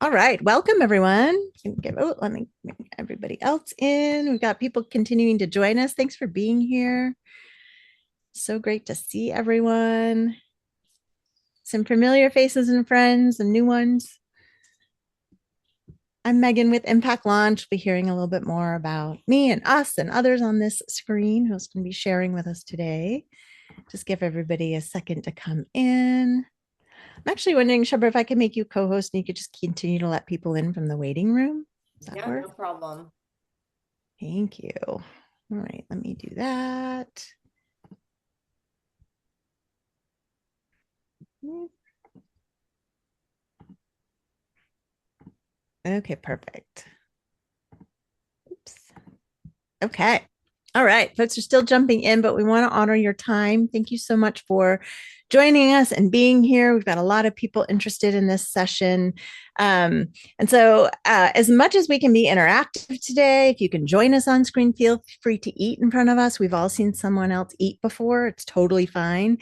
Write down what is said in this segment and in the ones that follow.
All right, welcome everyone. Let me bring everybody else in. We've got people continuing to join us. Thanks for being here. So great to see everyone. Some familiar faces and friends, and new ones. I'm Megan with Impact Launch. We'll be hearing a little bit more about me and us and others on this screen who's going to be sharing with us today. Just give everybody a second to come in. I'm actually wondering, Shubha, if I could make you co-host and you could just continue to let people in from the waiting room. Does that Yeah, work? no problem. Thank you. All right, let me do that. Okay, perfect. Oops. Okay. All right. Folks are still jumping in, but we want to honor your time. Thank you so much for joining us and being here. We've got a lot of people interested in this session. As much as we can be interactive today, if you can join us on screen, feel free to eat in front of us. We've all seen someone else eat before. It's totally fine.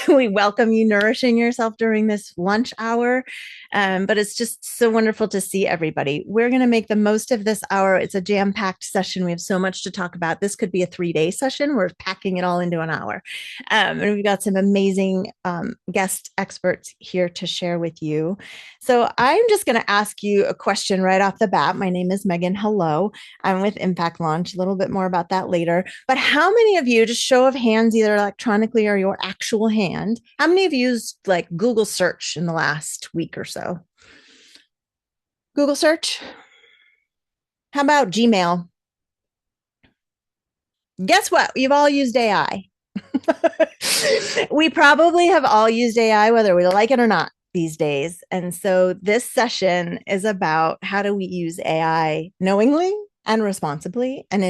We welcome you nourishing yourself during this lunch hour. But it's just so wonderful to see everybody. We're going to make the most of this hour. It's a jam-packed session. We have so much to talk about. This could be a 3-day session. We're packing it all into an hour. And we've got some amazing guest experts here to share with you. So I'm just going to ask you a question right off the bat. My name is Megan. Hello. I'm with Impact Launch. A little bit more about that later. But how many of you, just show of hands, either electronically or your actual hand, how many of you used like Google search in the last week or so? Google search? How about Gmail? Guess what? You've all used AI. We probably have all used AI, whether we like it or not these days. And so this session is about how do we use AI knowingly and responsibly and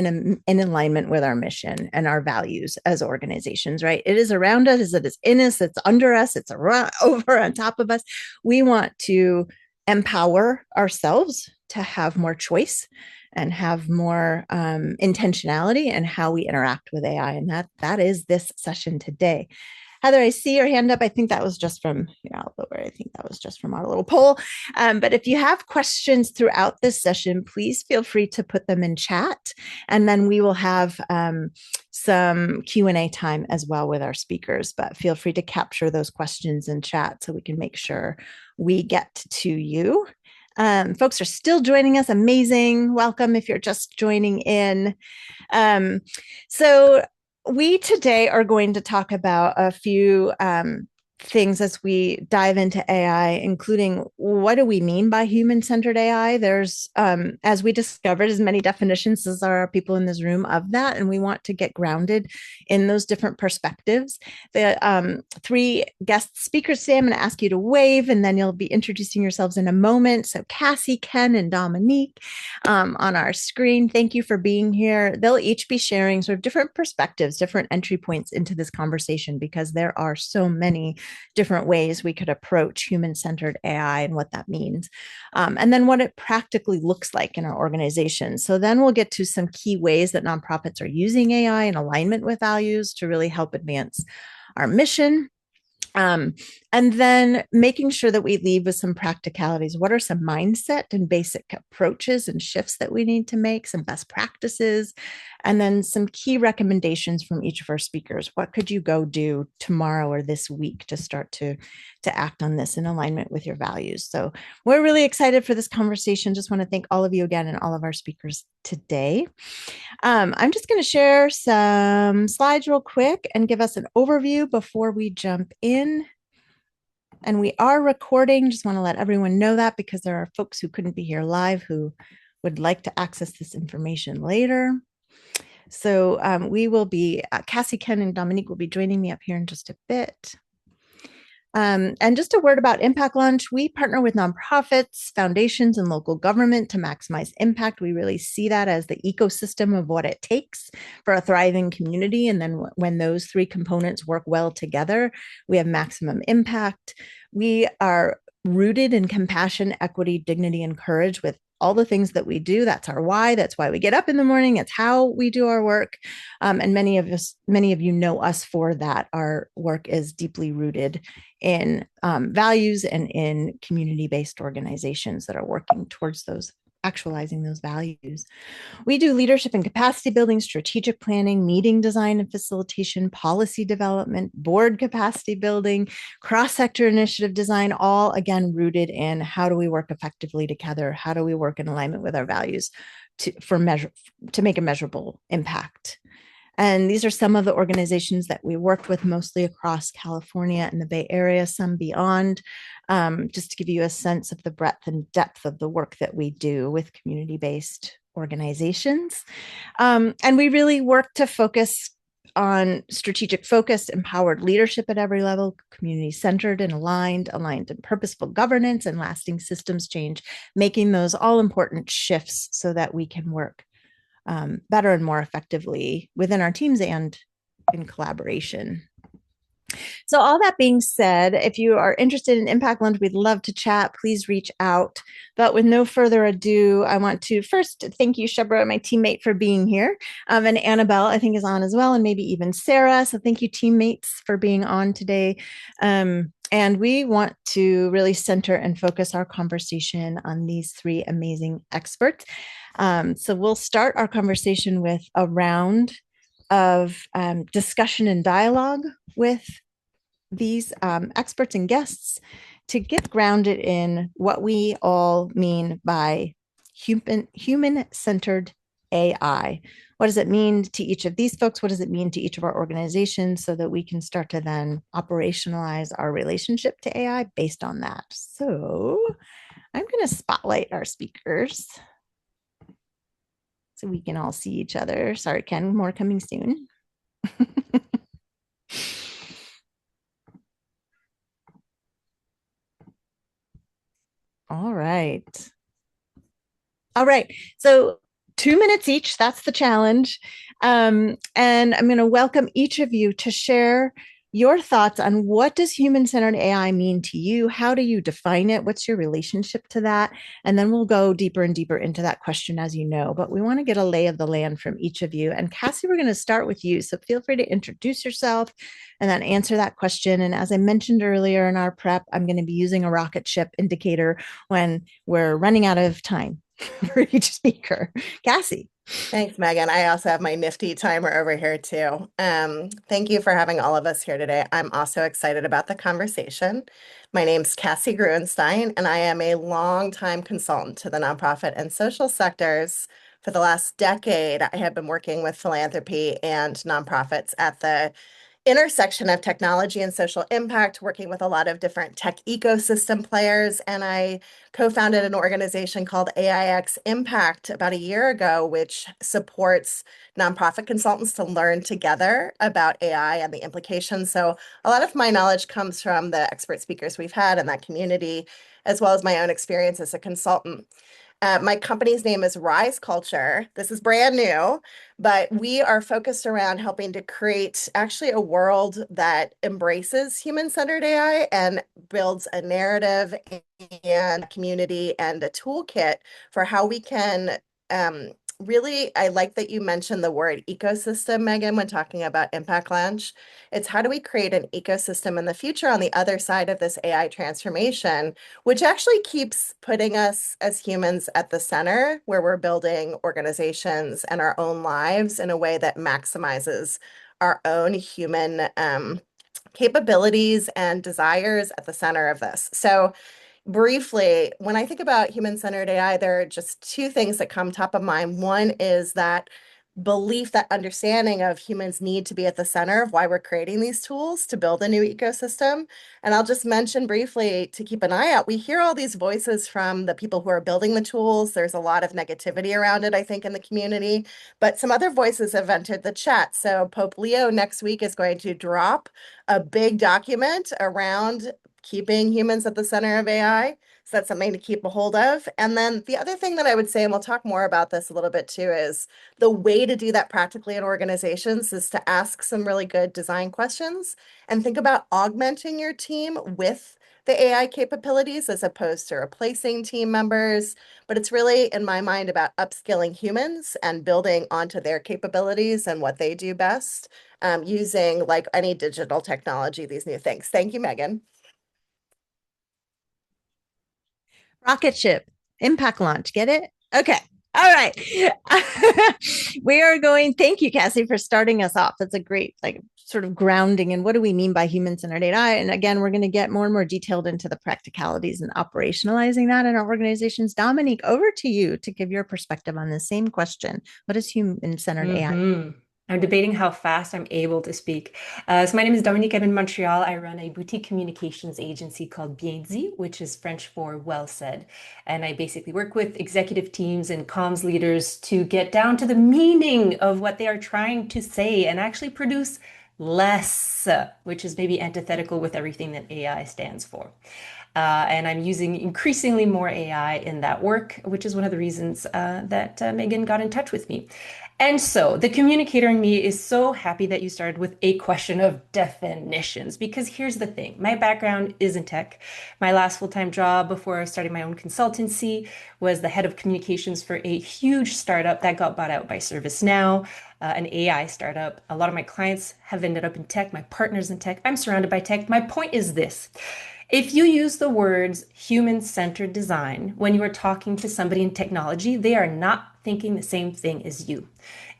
in alignment with our mission and our values as organizations, right? It is around us, it is in us, it's under us, it's around, over on top of us. We want to empower ourselves to have more choice and have more intentionality in how we interact with AI. And that is this session today. Heather, I see your hand up. I think that was just from, I think that was just from our little poll. But if you have questions throughout this session, please feel free to put them in chat. And then we will have some Q&A time as well with our speakers. But feel free to capture those questions in chat so we can make sure we get to you. Folks are still joining us. Amazing. Welcome if you're just joining in. So we today are going to talk about a few things as we dive into AI, including what do we mean by human-centered AI? There's, as we discovered, as many definitions as there are people in this room of that, and we want to get grounded in those different perspectives. The 3 guest speakers today, I'm going to ask you to wave, and then you'll be introducing yourselves in a moment. So Cassie, Ken, and Dominique on our screen, thank you for being here. They'll each be sharing sort of different perspectives, different entry points into this conversation, because there are so many different ways we could approach human-centered AI and what that means. And then what it practically looks like in our organization. So then we'll get to some key ways that nonprofits are using AI in alignment with values to really help advance our mission. And then making sure that we leave with some practicalities. What are some mindset and basic approaches and shifts that we need to make, some best practices, and then some key recommendations from each of our speakers. What could you go do tomorrow or this week to start to act on this in alignment with your values? So we're really excited for this conversation. Just want to thank all of you again and all of our speakers today. I'm just going to share some slides real quick and give us an overview before we jump in. And we are recording. Just want to let everyone know that, because there are folks who couldn't be here live who would like to access this information later. So we will be, Cassie, Ken, and Dominique will be joining me up here in just a bit. And just a word about Impact Launch. We partner with nonprofits, foundations, and local government to maximize impact. We really see that as the ecosystem of what it takes for a thriving community. And then when those 3 components work well together, we have maximum impact. We are rooted in compassion, equity, dignity, and courage with all the things that we do. That's our why. That's why we get up in the morning. It's how we do our work. And many of you know us for that. Our work is deeply rooted in values and in community-based organizations that are working towards those, actualizing those values. We do leadership and capacity building, strategic planning, meeting design and facilitation, policy development, board capacity building, cross-sector initiative design, all again rooted in how do we work effectively together? How do we work in alignment with our values to make a measurable impact? And these are some of the organizations that we worked with, mostly across California and the Bay Area, some beyond, just to give you a sense of the breadth and depth of the work that we do with community-based organizations. And we really work to focus on strategic focus, empowered leadership at every level, community-centered and aligned and purposeful governance and lasting systems change, making those all important shifts so that we can work better and more effectively within our teams and in collaboration. So all that being said, if you are interested in Impact Lunch, we'd love to chat. Please reach out. But with no further ado, I want to first thank you, Shebra, my teammate, for being here. And Annabelle, I think, is on as well, and maybe even Sarah. So thank you, teammates, for being on today. And we want to really center and focus our conversation on these three amazing experts. So we'll start our conversation with a round of discussion and dialogue with these experts and guests to get grounded in what we all mean by human-centered AI. What does it mean to each of these folks? What does it mean to each of our organizations so that we can start to then operationalize our relationship to AI based on that? So I'm going to spotlight our speakers so we can all see each other. Sorry, Ken, more coming soon. All right. All right. So 2 minutes each. That's the challenge. And I'm going to welcome each of you to share your thoughts on what does human-centered AI mean to you? How do you define it? What's your relationship to that? And then we'll go deeper and deeper into that question, as you know. But we want to get a lay of the land from each of you. And Cassie, we're going to start with you. So feel free to introduce yourself and then answer that question. And as I mentioned earlier in our prep, I'm going to be using a rocket ship indicator when we're running out of time for each speaker. Cassie. Thanks, Megan. I also have my nifty timer over here too. Thank you for having all of us here today. I'm also excited about the conversation. My name's Cassie Gruenstein, and I am a longtime consultant to the nonprofit and social sectors. For the last decade, I have been working with philanthropy and nonprofits at the intersection of technology and social impact, working with a lot of different tech ecosystem players. And I co-founded an organization called AIX Impact about a year ago, which supports nonprofit consultants to learn together about AI and the implications. So a lot of my knowledge comes from the expert speakers we've had in that community, as well as my own experience as a consultant. My company's name is Rise Culture. This is brand new, but we are focused around helping to create actually a world that embraces human-centered AI and builds a narrative and community and a toolkit for how we can really, I like that you mentioned the word ecosystem, Megan, when talking about Impact Lunch. It's how do we create an ecosystem in the future on the other side of this AI transformation, which actually keeps putting us as humans at the center, where we're building organizations and our own lives in a way that maximizes our own human capabilities and desires at the center of this. So briefly, when I think about human-centered AI, there are just two things that come top of mind. One is that belief, that understanding of humans need to be at the center of why we're creating these tools to build a new ecosystem. And I'll just mention briefly to keep an eye out, we hear all these voices from the people who are building the tools. There's a lot of negativity around it, I think, in the community, but some other voices have entered the chat. So Pope Leo next week is going to drop a big document around keeping humans at the center of AI. So that's something to keep a hold of. And then the other thing that I would say, and we'll talk more about this a little bit too, is the way to do that practically in organizations is to ask some really good design questions and think about augmenting your team with the AI capabilities as opposed to replacing team members. But it's really, in my mind, about upskilling humans and building onto their capabilities and what they do best, using like any digital technology, these new things. Thank you, Megan. Rocket ship, impact launch. Get it? Okay. All right. We are going. Thank you, Cassie, for starting us off. That's a great, like, sort of grounding. And what do we mean by human-centered AI? And again, we're going to get more and more detailed into the practicalities and operationalizing that in our organizations. Dominique, over to you to give your perspective on the same question. What is human-centered AI? I'm debating how fast I'm able to speak. So my name is Dominique. I'm in Montreal. I run a boutique communications agency called Bien Dit, which is French for well said. And I basically work with executive teams and comms leaders to get down to the meaning of what they are trying to say and actually produce less, which is maybe antithetical with everything that AI stands for. And I'm using increasingly more AI in that work, which is one of the reasons that Megan got in touch with me. And so the communicator in me is so happy that you started with a question of definitions, because here's the thing. My background is in tech. My last full-time job before starting my own consultancy was the head of communications for a huge startup that got bought out by ServiceNow, an AI startup. A lot of my clients have ended up in tech, my partners in tech. I'm surrounded by tech. My point is this. If you use the words human-centered design when you are talking to somebody in technology, they are not thinking the same thing as you.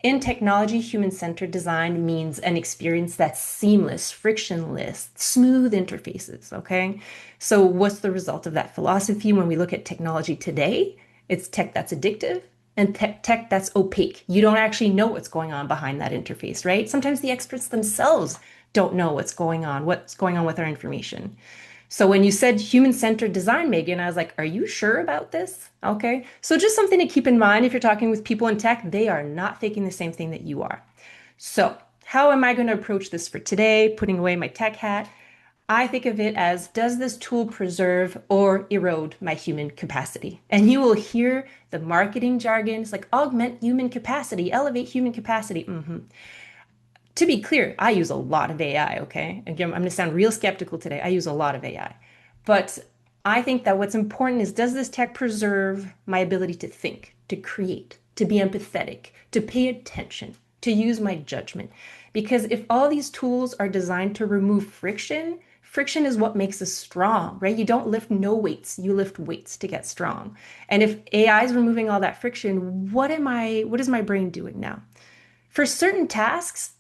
In technology, human-centered design means an experience that's seamless, frictionless, smooth interfaces, okay? So what's the result of that philosophy when we look at technology today? It's tech that's addictive and tech that's opaque. You don't actually know what's going on behind that interface, right? Sometimes the experts themselves don't know what's going on with our information. So when you said human-centered design, Megan, I was like, are you sure about this? Okay. So just something to keep in mind if you're talking with people in tech, they are not thinking the same thing that you are. So how am I going to approach this for today, putting away my tech hat? I think of it as, does this tool preserve or erode my human capacity? And you will hear the marketing jargon. It's like augment human capacity, elevate human capacity. To be clear, I use a lot of AI, okay? Again, I'm going to sound real skeptical today. I use a lot of AI. But I think that what's important is, does this tech preserve my ability to think, to create, to be empathetic, to pay attention, to use my judgment? Because if all these tools are designed to remove friction, friction is what makes us strong, right? You don't lift no weights, you lift weights to get strong. And if AI is removing all that friction, what is my brain doing now? For certain tasks,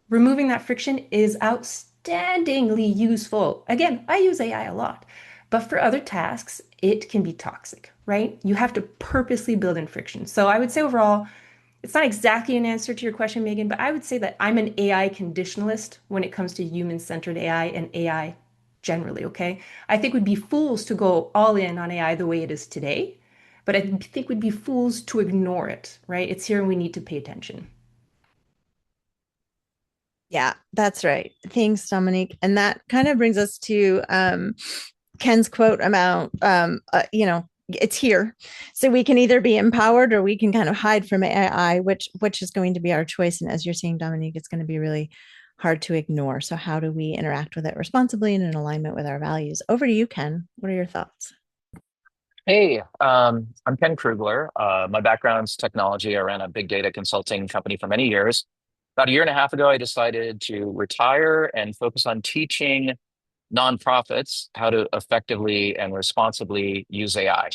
removing that friction is outstandingly useful. Again, I use AI a lot, but for other tasks, it can be toxic, right? You have to purposely build in friction. So I would say overall, it's not exactly an answer to your question, Megan, but I would say that I'm an AI conditionalist when it comes to human-centered AI and AI generally, okay? I think we'd be fools to go all in on AI the way it is today, but I think we'd be fools to ignore it, right? It's here and we need to pay attention. Yeah, that's right. Thanks, Dominique. And that kind of brings us to Ken's quote about, it's here. So we can either be empowered or we can kind of hide from AI, which is going to be our choice. And as you're saying, Dominique, it's going to be really hard to ignore. So how do we interact with it responsibly and in alignment with our values? Over to you, Ken. What are your thoughts? Hey, I'm Ken Krugler. My background's technology. I ran a big data consulting company for many years. About a year and a half ago, I decided to retire and focus on teaching nonprofits how to effectively and responsibly use AI.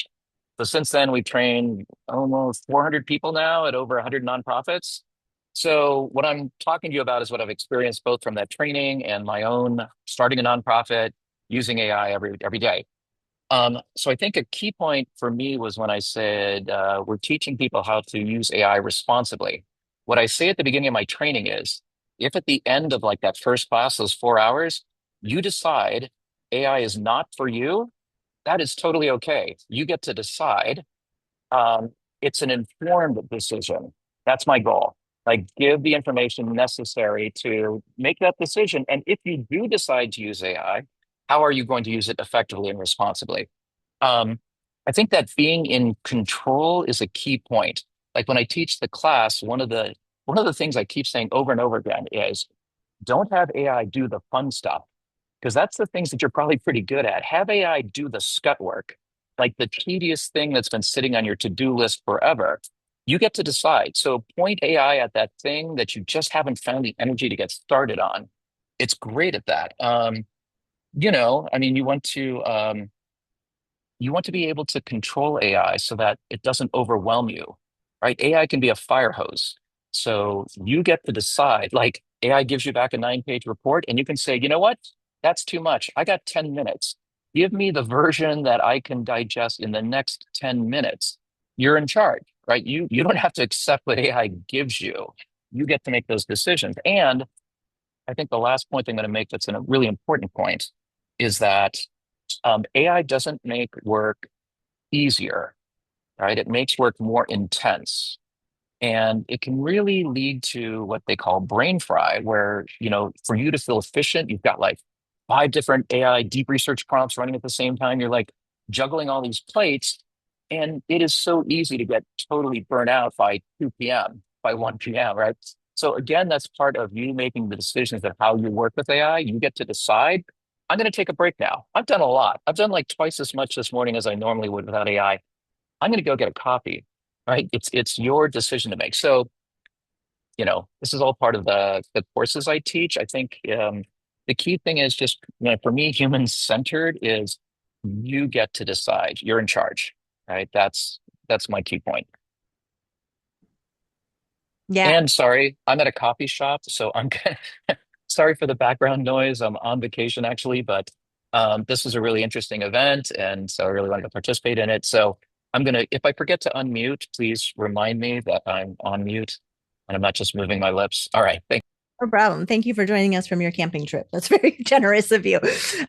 So since then, we've trained almost 400 people now at over 100 nonprofits. So what I'm talking to you about is what I've experienced both from that training and my own starting a nonprofit using AI every day. So I think a key point for me was when I said we're teaching people how to use AI responsibly. What I say at the beginning of my training is, if at the end of like that first class, those 4 hours, you decide AI is not for you, that is totally okay. You get to decide. Um, it's an informed decision. That's my goal. Like, give the information necessary to make that decision. And if you do decide to use AI, how are you going to use it effectively and responsibly? Um, I think that being in control is a key point. Like when I teach the class, one of the things I keep saying over and over again is don't have AI do the fun stuff because that's the things that you're probably pretty good at. Have AI do the scut work, like the tedious thing that's been sitting on your to-do list forever. You get to decide. So point AI at that thing that you just haven't found the energy to get started on. It's great at that. I mean, you want to be able to control AI so that it doesn't overwhelm you, right? AI can be a fire hose. So you get to decide, like AI gives you back a 9-page report and you can say, you know what? That's too much. I got 10 minutes. Give me the version that I can digest in the next 10 minutes. You're in charge, right? You don't have to accept what AI gives you. You get to make those decisions. And I think the last point I'm going to make that's a really important point is that AI doesn't make work easier, right? It makes work more intense. And it can really lead to what they call brain fry, where, for you to feel efficient, you've got like 5 different AI deep research prompts running at the same time. You're like juggling all these plates. And it is so easy to get totally burnt out by 2 p.m., by 1 p.m., right? So again, that's part of you making the decisions of how you work with AI. You get to decide, I'm going to take a break now. I've done a lot. I've done like twice as much this morning as I normally would without AI. I'm going to go get a coffee, right? It's your decision to make. So, this is all part of the courses I teach. I think the key thing is just, for me, human centered is you get to decide. You're in charge, right? That's my key point. Yeah, And sorry, I'm at a coffee shop, so I'm sorry for the background noise. I'm on vacation actually, but this is a really interesting event, and so I really wanted to participate in it. So if I forget to unmute, please remind me that I'm on mute and I'm not just moving my lips. All right, thank no problem. Thank you for joining us from your camping trip. That's very generous of you.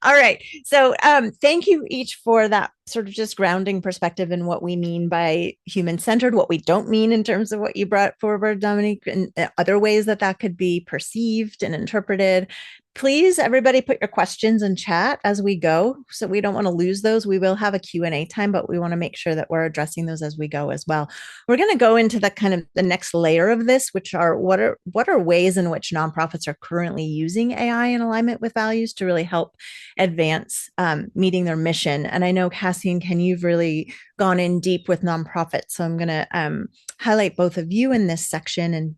All right. So, thank you each for that sort of just grounding perspective in what we mean by human centered, what we don't mean in terms of what you brought forward, Dominique, and other ways that that could be perceived and interpreted. Please, everybody, put your questions in chat as we go. So we don't want to lose those. We will have a Q&A time, but we want to make sure that we're addressing those as we go as well. We're going to go into the kind of the next layer of this, which are what are ways in which nonprofits are currently using AI in alignment with values to really help advance meeting their mission. And I know Cassie and Ken, you've really gone in deep with nonprofits, so I'm going to highlight both of you in this section and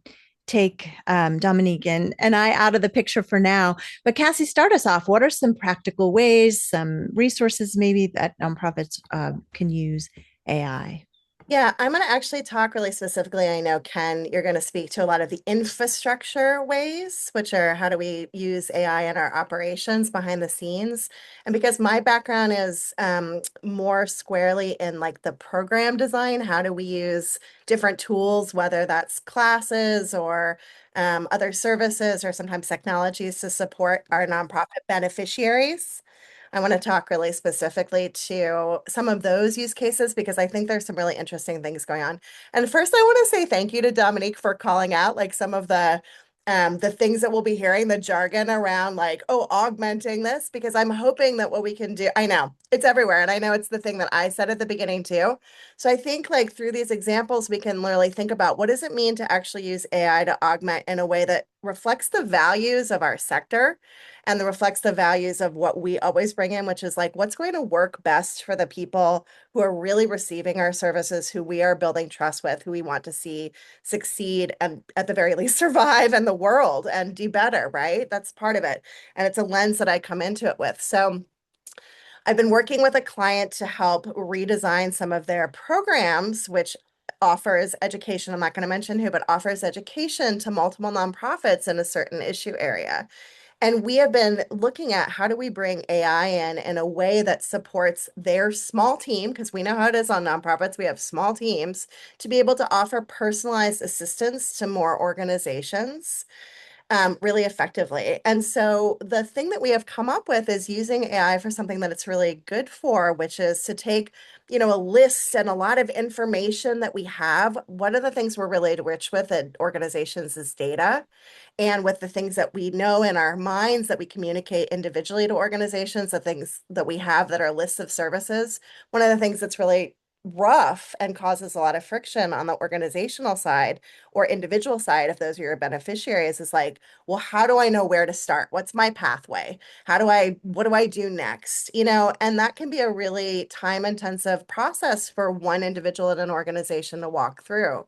take Dominique and I out of the picture for now. But Cassie, start us off. What are some practical ways, some resources maybe that nonprofits can use AI? Yeah, I'm going to actually talk really specifically. I know, Ken, you're going to speak to a lot of the infrastructure ways, which are how do we use AI in our operations behind the scenes. And because my background is more squarely in like the program design, how do we use different tools, whether that's classes or other services or sometimes technologies to support our nonprofit beneficiaries. I want to talk really specifically to some of those use cases because I think there's some really interesting things going on. And first, I want to say thank you to Dominique for calling out like some of the things that we'll be hearing, the jargon around like, oh, augmenting this, because I'm hoping that what we can do, I know it's everywhere. And I know it's the thing that I said at the beginning too. So I think like through these examples, we can literally think about what does it mean to actually use AI to augment in a way that reflects the values of our sector and that reflects the values of what we always bring in, which is like what's going to work best for the people who are really receiving our services, who we are building trust with, who we want to see succeed and at the very least survive in the world and do better, right? That's part of it. And it's a lens that I come into it with. So I've been working with a client to help redesign some of their programs, which offers education. I'm not going to mention who, but offers education to multiple nonprofits in a certain issue area. And we have been looking at how do we bring AI in a way that supports their small team, because we know how it is on nonprofits. We have small teams to be able to offer personalized assistance to more organizations. really effectively. And so the thing that we have come up with is using AI for something that it's really good for, which is to take, a list and a lot of information that we have. One of the things we're really rich with at organizations is data. And with the things that we know in our minds that we communicate individually to organizations, the things that we have that are lists of services, one of the things that's really rough and causes a lot of friction on the organizational side or individual side, if those are your beneficiaries, is like, well, how do I know where to start? What's my pathway? What do I do next? And that can be a really time intensive process for one individual in an organization to walk through.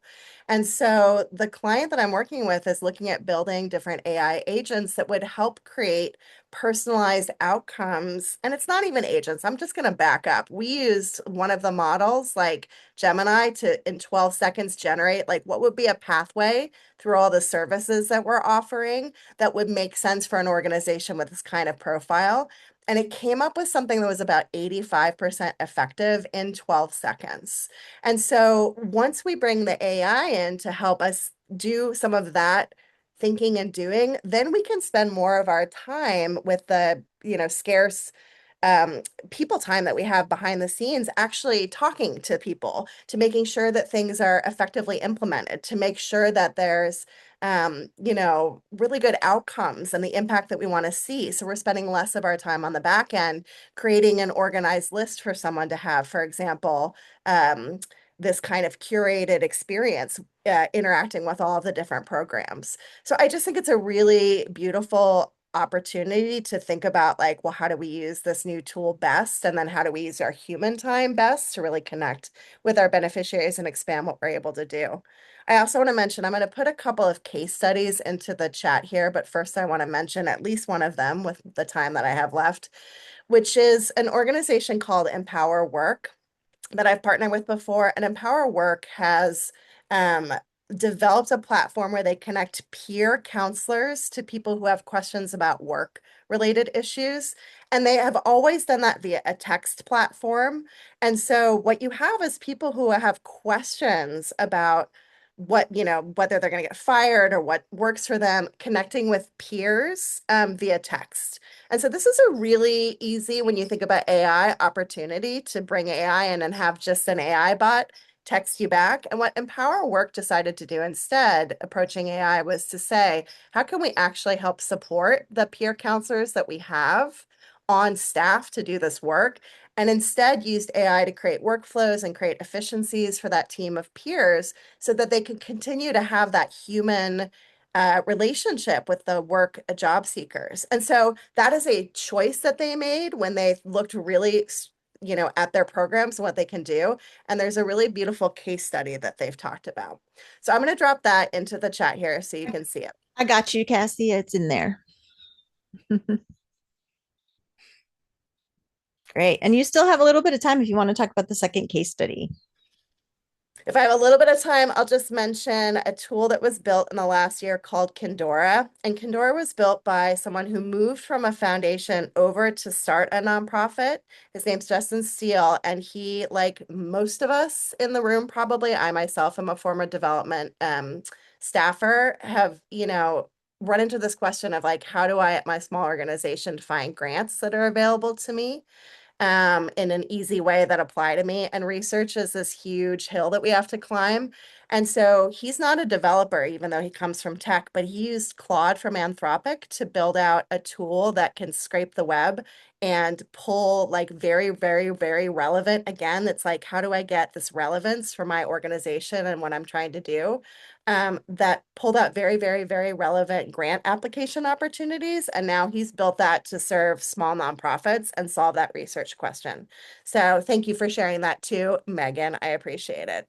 And so the client that I'm working with is looking at building different AI agents that would help create personalized outcomes. And it's not even agents. I'm just going to back up. We used one of the models like Gemini to, in 12 seconds, generate like what would be a pathway through all the services that we're offering that would make sense for an organization with this kind of profile. And it came up with something that was about 85% effective in 12 seconds. And so once we bring the AI in to help us do some of that thinking and doing, then we can spend more of our time with the, scarce um, people time that we have behind the scenes, actually talking to people, to making sure that things are effectively implemented, to make sure that there's really good outcomes and the impact that we want to see. So we're spending less of our time on the back end creating an organized list for someone to have, for example, this kind of curated experience interacting with all of the different programs. So I just think it's a really beautiful opportunity to think about like, well, how do we use this new tool best? And then how do we use our human time best to really connect with our beneficiaries and expand what we're able to do? I also want to mention, I'm going to put a couple of case studies into the chat here, but first I want to mention at least one of them with the time that I have left, which is an organization called Empower Work that I've partnered with before. And Empower Work has um, developed a platform where they connect peer counselors to people who have questions about work related issues. And they have always done that via a text platform. And so what you have is people who have questions about whether they're going to get fired or what works for them, connecting with peers via text. And so this is a really easy, when you think about AI, opportunity to bring AI in and have just an AI bot text you back. And what Empower Work decided to do instead, approaching AI, was to say, how can we actually help support the peer counselors that we have on staff to do this work? And instead used AI to create workflows and create efficiencies for that team of peers so that they can continue to have that human relationship with the work job seekers. And so that is a choice that they made when they looked really, at their programs and what they can do. And there's a really beautiful case study that they've talked about. So I'm going to drop that into the chat here so you can see it. I got you, Cassie. It's in there. Great. And you still have a little bit of time if you want to talk about the second case study. If I have a little bit of time, I'll just mention a tool that was built in the last year called Kindora. And Kindora was built by someone who moved from a foundation over to start a nonprofit. His name's Justin Steele. And he, like most of us in the room, probably, I myself am a former development staffer, have, run into this question of like, how do I at my small organization find grants that are available to me? In an easy way that apply to me. And research is this huge hill that we have to climb. And so he's not a developer, even though he comes from tech, but he used Claude from Anthropic to build out a tool that can scrape the web and pull like very, very, very relevant. Again, it's like, how do I get this relevance for my organization and what I'm trying to do? That pulled out very, very, very relevant grant application opportunities. And now he's built that to serve small nonprofits and solve that research question. So thank you for sharing that too, Megan. I appreciate it.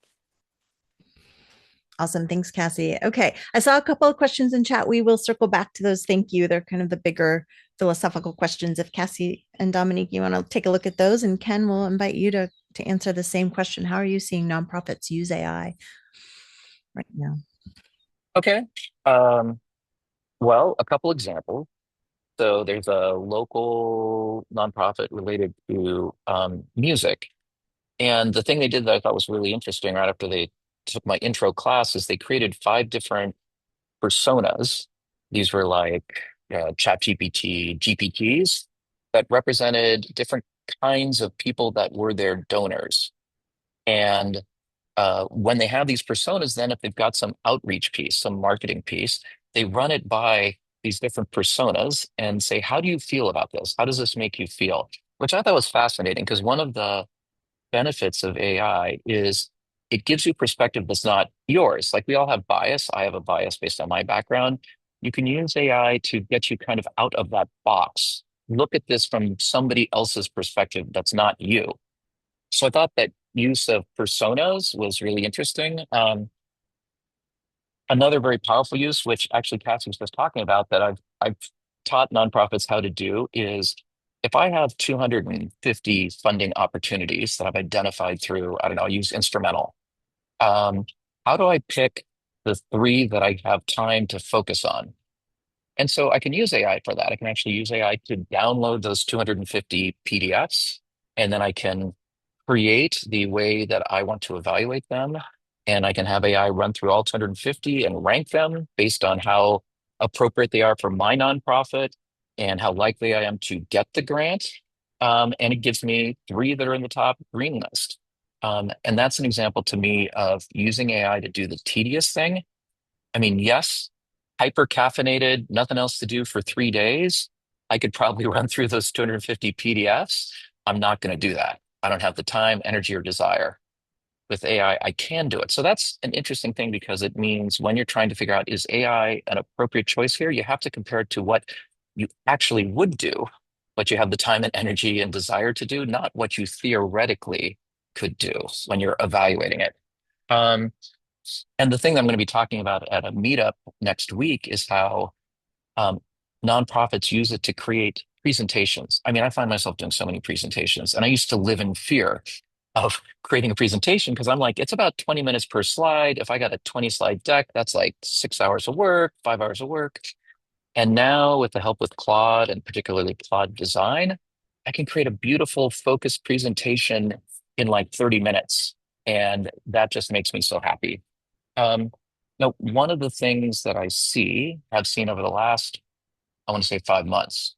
Awesome. Thanks, Cassie. Okay. I saw a couple of questions in chat. We will circle back to those. Thank you. They're kind of the bigger philosophical questions. If Cassie and Dominique, you want to take a look at those, and Ken will invite you to answer the same question. How are you seeing nonprofits use AI right now? Okay. Um, well, a couple examples. So there's a local nonprofit related to music. And the thing they did that I thought was really interesting right after they took my intro class is they created five different personas These were like ChatGPT, GPTs that represented different kinds of people that were their donors. And when they have these personas, then if they've got some outreach piece, some marketing piece, they run it by these different personas and say, how do you feel about this? How does this make you feel? Which I thought was fascinating because one of the benefits of AI is it gives you perspective that's not yours. Like we all have bias. I have a bias based on my background. You can use AI to get you kind of out of that box. Look at this from somebody else's perspective that's not you. So I thought that use of personas was really interesting. Another very powerful use, which actually Cassie was just talking about, that I've taught nonprofits how to do is if I have 250 funding opportunities that I've identified through, I don't know, use instrumental. Um, how do I pick the three that I have time to focus on? And so I can use AI for that. I can actually use AI to download those 250 PDFs, and then I can create the way that I want to evaluate them. And I can have AI run through all 250 and rank them based on how appropriate they are for my nonprofit and how likely I am to get the grant. And it gives me three that are in the top green list. And that's an example to me of using AI to do the tedious thing. I mean, yes, hyper caffeinated, nothing else to do for 3 days. I could probably run through those 250 PDFs. I'm not going to do that. I don't have the time, energy, or desire. With AI, I can do it. So that's an interesting thing because it means when you're trying to figure out is AI an appropriate choice here, you have to compare it to what you actually would do, what you have the time and energy and desire to do, not what you theoretically could do when you're evaluating it. Um, and the thing that I'm going to be talking about at a meetup next week is how um, nonprofits use it to create presentations. I mean, I find myself doing so many presentations, and I used to live in fear of creating a presentation because I'm like, it's about 20 minutes per slide. If I got a 20 slide deck, that's like 6 hours of work, 5 hours of work. And now, with the help with Claude and particularly Claude Design, I can create a beautiful focused presentation in like 30 minutes. And that just makes me so happy. Um, Now, one of the things that have seen over the last, I want to say 5 months,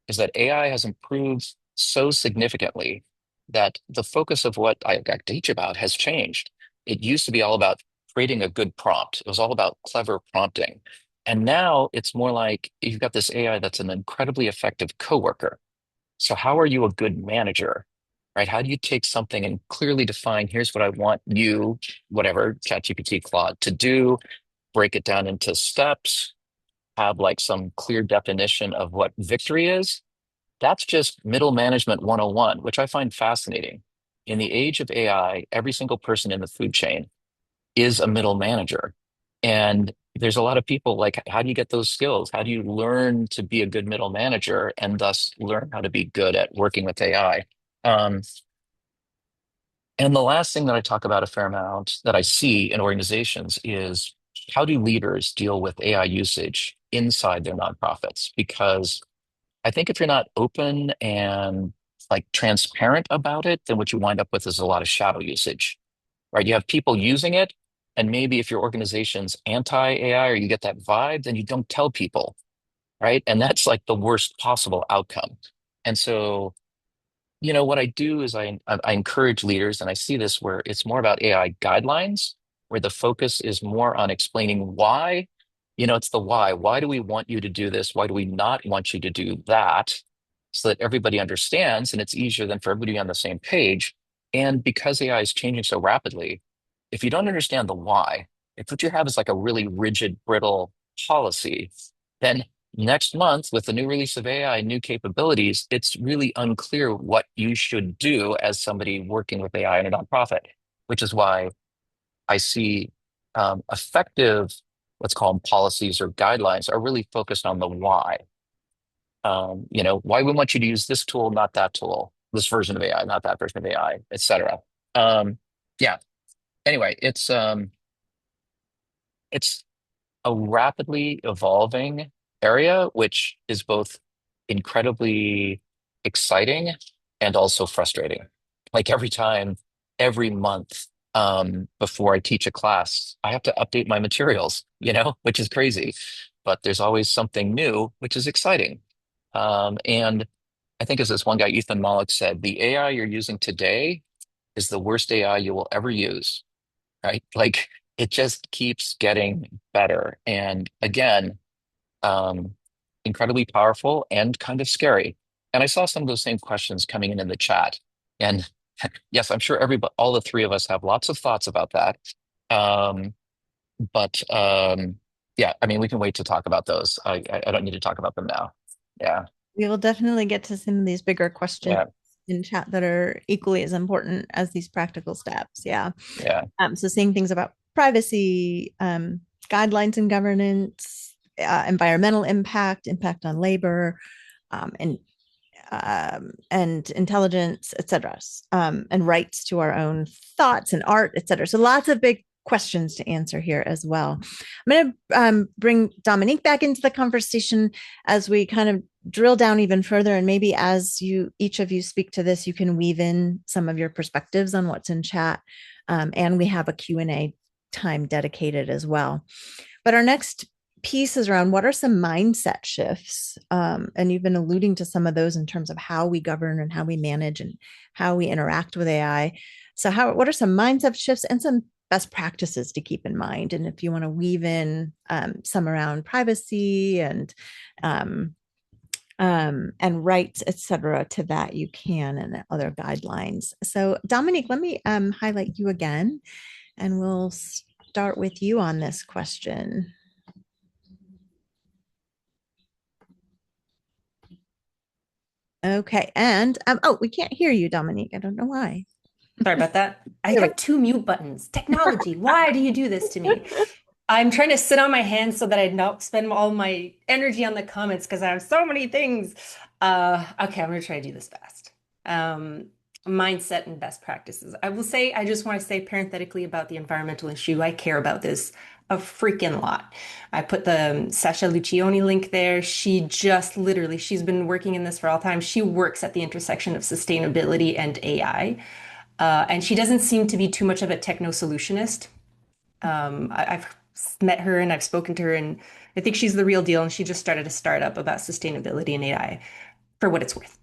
is that AI has improved so significantly that the focus of what I teach about has changed. It used to be all about creating a good prompt. It was all about clever prompting. And now it's more like you've got this AI that's an incredibly effective coworker. So how are you a good manager? Right? How do you take something and clearly define, here's what I want you, whatever, ChatGPT, Claude, to do, break it down into steps, have like some clear definition of what victory is. That's just middle management 101, which I find fascinating. In the age of AI, every single person in the food chain is a middle manager. And there's a lot of people like, how do you get those skills? How do you learn to be a good middle manager and thus learn how to be good at working with AI? Um, and the last thing that I talk about a fair amount that I see in organizations is how do leaders deal with AI usage inside their nonprofits? Because I think if you're not open and like transparent about it, then what you wind up with is a lot of shadow usage, right? You have people using it, and maybe if your organization's anti-AI or you get that vibe, then you don't tell people, right? And that's like the worst possible outcome. And so what I do is I encourage leaders, and I see this where it's more about AI guidelines, where the focus is more on explaining why. It's the why. Why do we want you to do this? Why do we not want you to do that? So that everybody understands, and it's easier than for everybody on the same page. And because AI is changing so rapidly, if you don't understand the why, if what you have is like a really rigid, brittle policy, then next month, with the new release of AI and new capabilities, it's really unclear what you should do as somebody working with AI in a nonprofit, which is why I see effective, let's call them policies or guidelines, are really focused on the why. Why we want you to use this tool, not that tool, this version of AI, not that version of AI, et cetera. Yeah. Anyway, it's a rapidly evolving area, which is both incredibly exciting and also frustrating. Like every time, every month, before I teach a class, I have to update my materials, which is crazy. but there's always something new, which is exciting. And I think as this one guy, Ethan Mollick said, the AI you're using today is the worst AI you will ever use, right? Like it just keeps getting better. And again, um, incredibly powerful and kind of scary. And I saw some of those same questions coming in the chat. And yes, I'm sure everybody, all the three of us have lots of thoughts about that. Um, but yeah, I mean, we can wait to talk about those. I don't need to talk about them now. Yeah, We will definitely get to some of these bigger questions yeah, in chat that are equally as important as these practical steps. Yeah. yeah. So seeing things about privacy, guidelines and governance, environmental impact, impact on labor, and intelligence, etc., and rights to our own thoughts and art, etc. So lots of big questions to answer here as well. I'm going to bring Dominique back into the conversation as we kind of drill down even further, and maybe as each of you speak to this, you can weave in some of your perspectives on what's in chat, and we have a Q&A time dedicated as well. But our next piece is around what are some mindset shifts, and you've been alluding to some of those in terms of how we govern and how we manage and how we interact with AI. So what are some mindset shifts and some best practices to keep in mind? And if you want to weave in some around privacy and rights, etc., to that, you can, and other guidelines. So Dominique, let me highlight you again, and we'll start with you on this question. Okay. And oh, we can't hear you, Dominique. I don't know why. Sorry about that. I There we have two mute buttons. Technology, why do you do this to me? I'm trying to sit on my hands so that I don't spend all my energy on the comments because I have so many things. Okay, I'm gonna try to do this fast. Mindset and best practices. I will say, I just want to say parenthetically about the environmental issue. I care about this a freaking lot. I put the Sasha Lucioni link there. She just literally, she's been working in this for all time. She works at the intersection of sustainability and AI. And she doesn't seem to be too much of a techno solutionist. I've met her and I've spoken to her, and I think she's the real deal. And she just started a startup about sustainability and AI for what it's worth.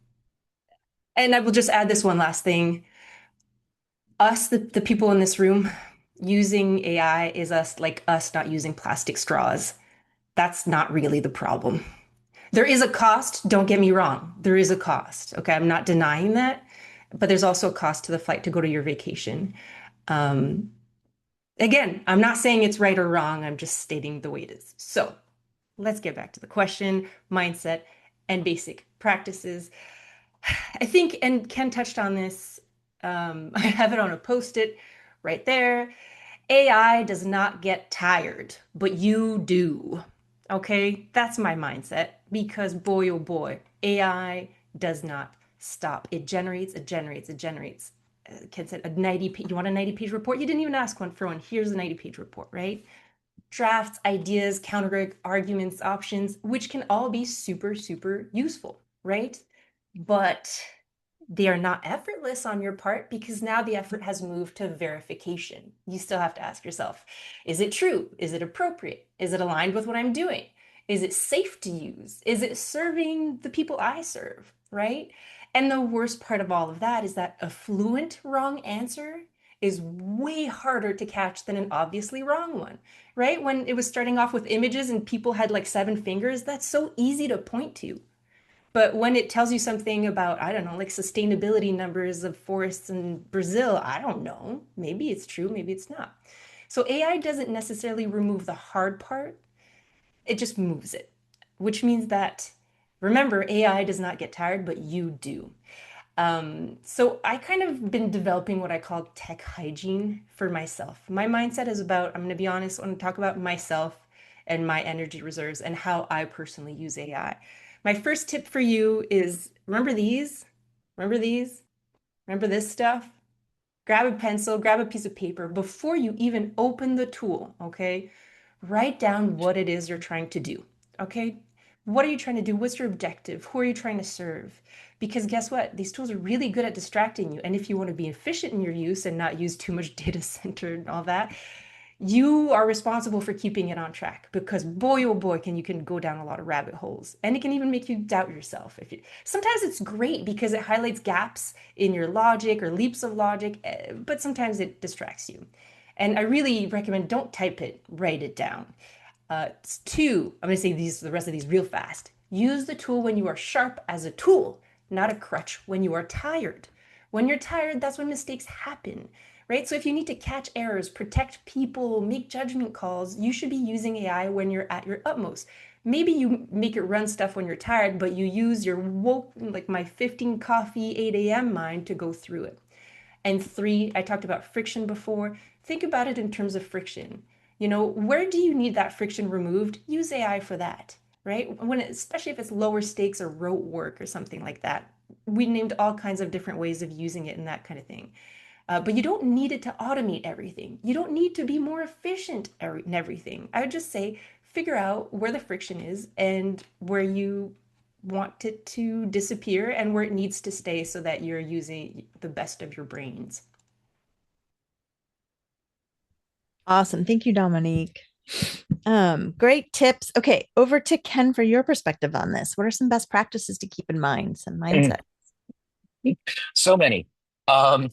And I will just add this one last thing. The people in this room, using AI is us not using plastic straws. That's not really the problem. There is a cost, don't get me wrong. There is a cost. Okay, I'm not denying that, but there's also a cost to the flight to go to your vacation. Um, Again, I'm not saying it's right or wrong. I'm just stating the way it is. So let's get back to the question, mindset, and basic practices. I think, and Ken touched on this, I have it on a post-it right there. AI does not get tired, but you do. Okay, that's my mindset because boy, oh boy, AI does not stop. It generates, it generates, it generates. Ken said a 90-page, you want a 90-page report? You didn't even ask one for one. Here's a 90-page report, right? Drafts, ideas, counter arguments, options, which can all be super, super useful, right? But they are not effortless on your part because now the effort has moved to verification. You still have to ask yourself, is it true? Is it appropriate? Is it aligned with what I'm doing? Is it safe to use? Is it serving the people I serve, right? And the worst part of all of that is that a fluent wrong answer is way harder to catch than an obviously wrong one, right? When it was starting off with images and people had like 7 fingers, that's so easy to point to. But when it tells you something about, I don't know, like sustainability numbers of forests in Brazil, I don't know. Maybe it's true, maybe it's not. So AI doesn't necessarily remove the hard part, it just moves it, which means that, remember, AI does not get tired, but you do. So I kind of been developing what I call tech hygiene for myself. My mindset is about, I'm going to be honest, when I talk about myself and my energy reserves and how I personally use AI. My first tip for you is remember these? Remember these? Remember this stuff? Grab a pencil, grab a piece of paper before you even open the tool, okay? Write down what it is you're trying to do, okay? What are you trying to do? What's your objective? Who are you trying to serve? Because guess what? These tools are really good at distracting you. And if you want to be efficient in your use and not use too much data center and all that, you are responsible for keeping it on track because boy oh boy can you can go down a lot of rabbit holes, and it can even make you doubt yourself. If you sometimes it's great because it highlights gaps in your logic or leaps of logic, but sometimes it distracts you. And I really recommend don't type it, write it down. Two, I'm going to say the rest of these real fast. Use the tool when you are sharp as a tool, not a crutch when you are tired. When you're tired, that's when mistakes happen, right? So if you need to catch errors, protect people, make judgment calls, you should be using AI when you're at your utmost. Maybe you make it run stuff when you're tired, but you use your woke, like my 15 coffee, 8 a.m. mind to go through it. And three, I talked about friction before. Think about it in terms of friction. Where do you need that friction removed? Use AI for that, right? Especially if it's lower stakes or rote work or something like that. We named all kinds of different ways of using it and that kind of thing. But you don't need it to automate everything. You don't need to be more efficient in everything. I would just say figure out where the friction is and where you want it to disappear and where it needs to stay so that you're using the best of your brains. Awesome. Thank you, Dominique. Great tips. Okay, over to Ken for your perspective on this. What are some best practices to keep in mind, some mindset? So many. Um,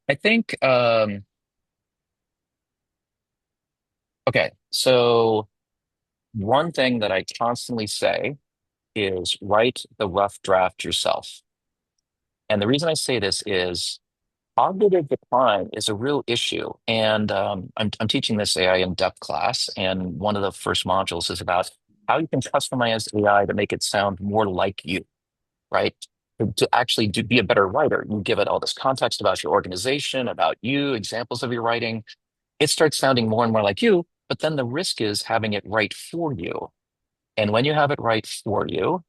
I think, okay, so one thing that I constantly say is write the rough draft yourself. And the reason I say this is cognitive decline is a real issue. And I'm teaching this AI in depth class. And one of the first modules is about how you can customize AI to make it sound more like you, right? To actually be a better writer. You give it all this context about your organization, about you, examples of your writing. It starts sounding more and more like you. But then the risk is having it write for you. And when you have it right for you,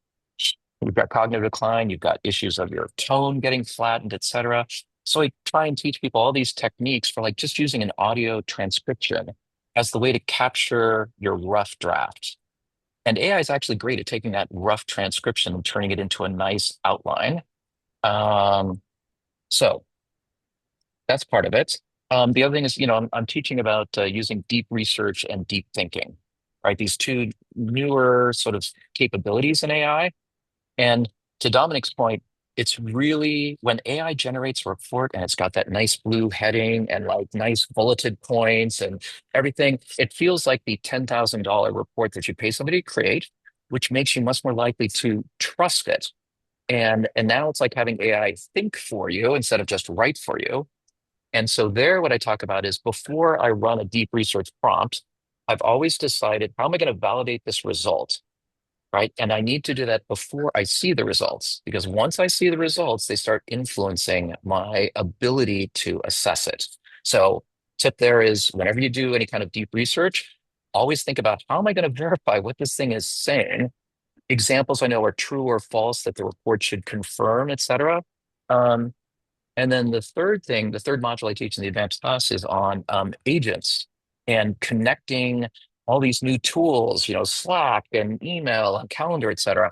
you've got cognitive decline, you've got issues of your tone getting flattened, et cetera. So I try and teach people all these techniques for like just using an audio transcription as the way to capture your rough draft. And AI is actually great at taking that rough transcription and turning it into a nice outline. Um, so that's part of it. The other thing is, I'm teaching about using deep research and deep thinking, right? These two newer sort of capabilities in AI. And to Dominic's point, it's really when AI generates a report and it's got that nice blue heading and like nice bulleted points and everything, it feels like the $10,000 report that you pay somebody to create, which makes you much more likely to trust it. And now it's like having AI think for you instead of just write for you. And so there, what I talk about is before I run a deep research prompt, I've always decided how am I going to validate this result? Right. And I need to do that before I see the results, because once I see the results, they start influencing my ability to assess it. So, tip there is whenever you do any kind of deep research, always think about how am I going to verify what this thing is saying? Examples I know are true or false that the report should confirm, et cetera. Um, and then the third thing, the third module I teach in the advanced class is on agents and connecting all these new tools, Slack and email and calendar, et cetera,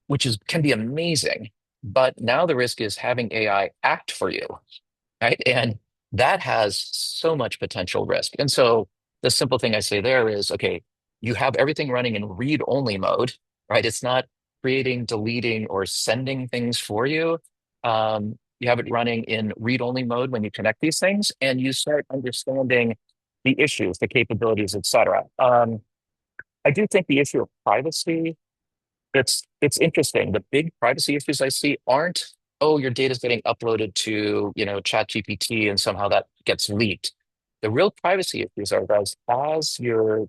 which can be amazing. But now the risk is having AI act for you, right? And that has so much potential risk. And so the simple thing I say there is, okay, you have everything running in read-only mode, right? It's not creating, deleting, or sending things for you. You have it running in read-only mode when you connect these things, and you start understanding the issues, the capabilities, et cetera. I do think the issue of privacy it's interesting. The big privacy issues I see aren't, oh, your data's getting uploaded to, ChatGPT and somehow that gets leaked. The real privacy issues are as your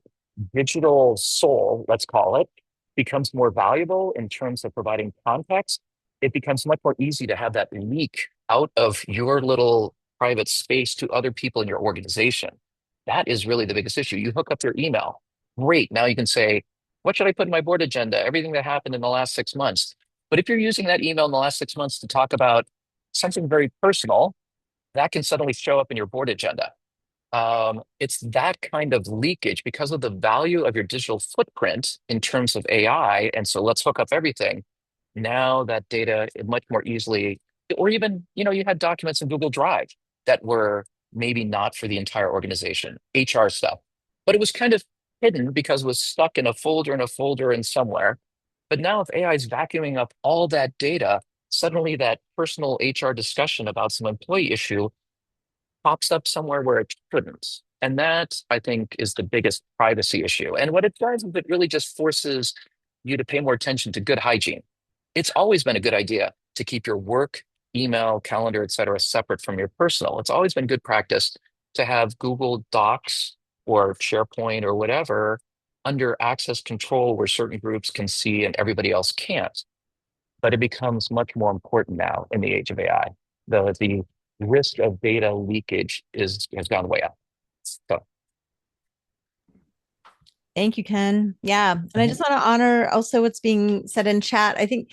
digital soul, let's call it, becomes more valuable in terms of providing context, it becomes much more easy to have that leak out of your little private space to other people in your organization. That is really the biggest issue. You hook up your email. Great. Now you can say, what should I put in my board agenda? Everything that happened in the last 6 months. But if you're using that email in the last 6 months to talk about something very personal, that can suddenly show up in your board agenda. It's that kind of leakage because of the value of your digital footprint in terms of AI. And so let's hook up everything. Now that data much more easily, or even, you had documents in Google Drive that were maybe not for the entire organization, HR stuff. But it was kind of hidden because it was stuck in a folder and somewhere. But now if AI is vacuuming up all that data, suddenly that personal HR discussion about some employee issue pops up somewhere where it shouldn't. And that, I think, is the biggest privacy issue. And what it does is it really just forces you to pay more attention to good hygiene. It's always been a good idea to keep your work, email, calendar, et cetera, separate from your personal. It's always been good practice to have Google Docs or SharePoint or whatever under access control where certain groups can see and everybody else can't. But it becomes much more important now in the age of AI. The risk of data leakage has gone way up. So, Thank you, Ken. Yeah. And I mhm. just want to honor also what's being said in chat. I think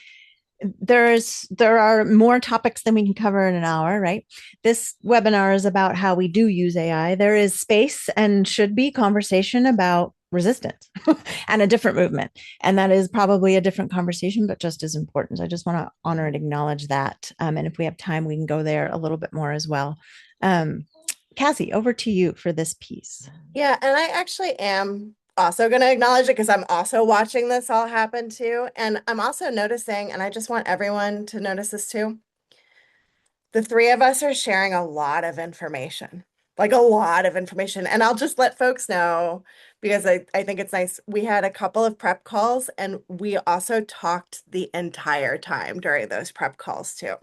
there are more topics than we can cover in an hour, right? This webinar is about how we do use AI. There is space and should be conversation about resistance and a different movement. And that is probably a different conversation, but just as important. So I just want to honor and acknowledge that. And if we have time, we can go there a little bit more as well. Cassie, over to you for this piece. Yeah, and I actually am also going to acknowledge it because I'm also watching this all happen too. And I'm also noticing, and I just want everyone to notice this too. The three of us are sharing a lot of information, like a lot of information. And I'll just let folks know because I think it's nice. We had a couple of prep calls and we also talked the entire time during those prep calls too,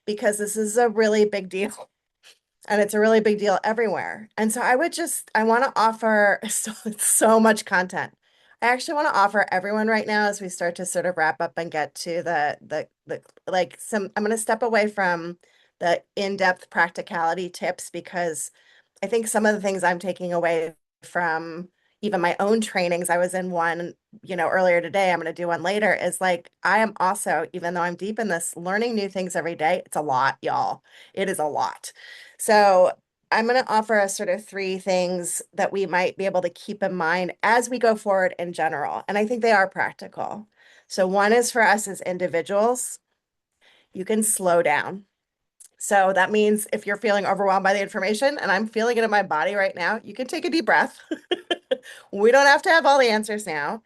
because this is a really big deal. And it's a really big deal everywhere. And so I want to offer so much content. I actually want to offer everyone right now as we start to sort of wrap up and get to the like I'm going to step away from the in-depth practicality tips because I think some of the things I'm taking away from even my own trainings, I was in one, earlier today, I'm going to do one later, is like, I am also, even though I'm deep in this, learning new things every day. It's a lot, y'all. It is a lot. So I'm going to offer us sort of three things that we might be able to keep in mind as we go forward in general. And I think they are practical. So one is for us as individuals, you can slow down. So that means if you're feeling overwhelmed by the information, and I'm feeling it in my body right now, you can take a deep breath. We don't have to have all the answers now.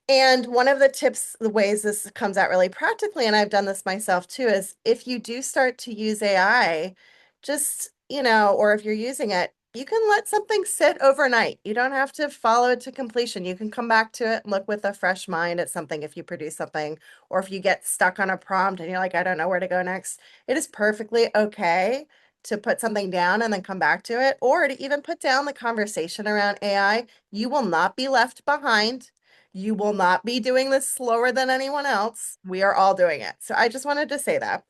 And one of the tips, the ways this comes out really practically, and I've done this myself too, is if you do start to use AI, just, or if you're using it, you can let something sit overnight. You don't have to follow it to completion. You can come back to it and look with a fresh mind at something if you produce something, or if you get stuck on a prompt and you're like, I don't know where to go next. It is perfectly okay to put something down and then come back to it, or to even put down the conversation around AI. You will not be left behind. You will not be doing this slower than anyone else. We are all doing it. So I just wanted to say that.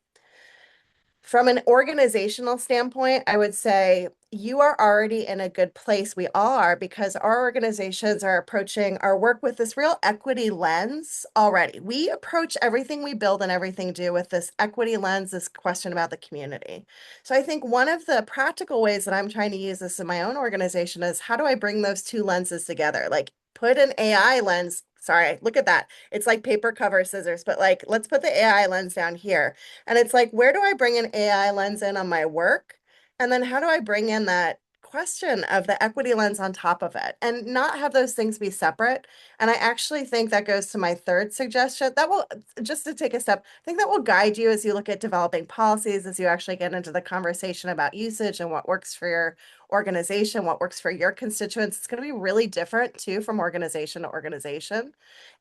From an organizational standpoint, I would say you are already in a good place. We all are because our organizations are approaching our work with this real equity lens already. We approach everything we build and everything do with this equity lens, this question about the community. So I think one of the practical ways that I'm trying to use this in my own organization is how do I bring those two lenses together? Like put an AI lens. Sorry, look at that. It's like paper cover scissors, but like let's put the AI lens down here. And it's like, where do I bring an AI lens in on my work? And then how do I bring in that question of the equity lens on top of it and not have those things be separate? And I actually think that goes to my third suggestion. That will, just to take a step, I think that will guide you as you look at developing policies, as you actually get into the conversation about usage and what works for your organization, what works for your constituents. It's going to be really different too from organization to organization.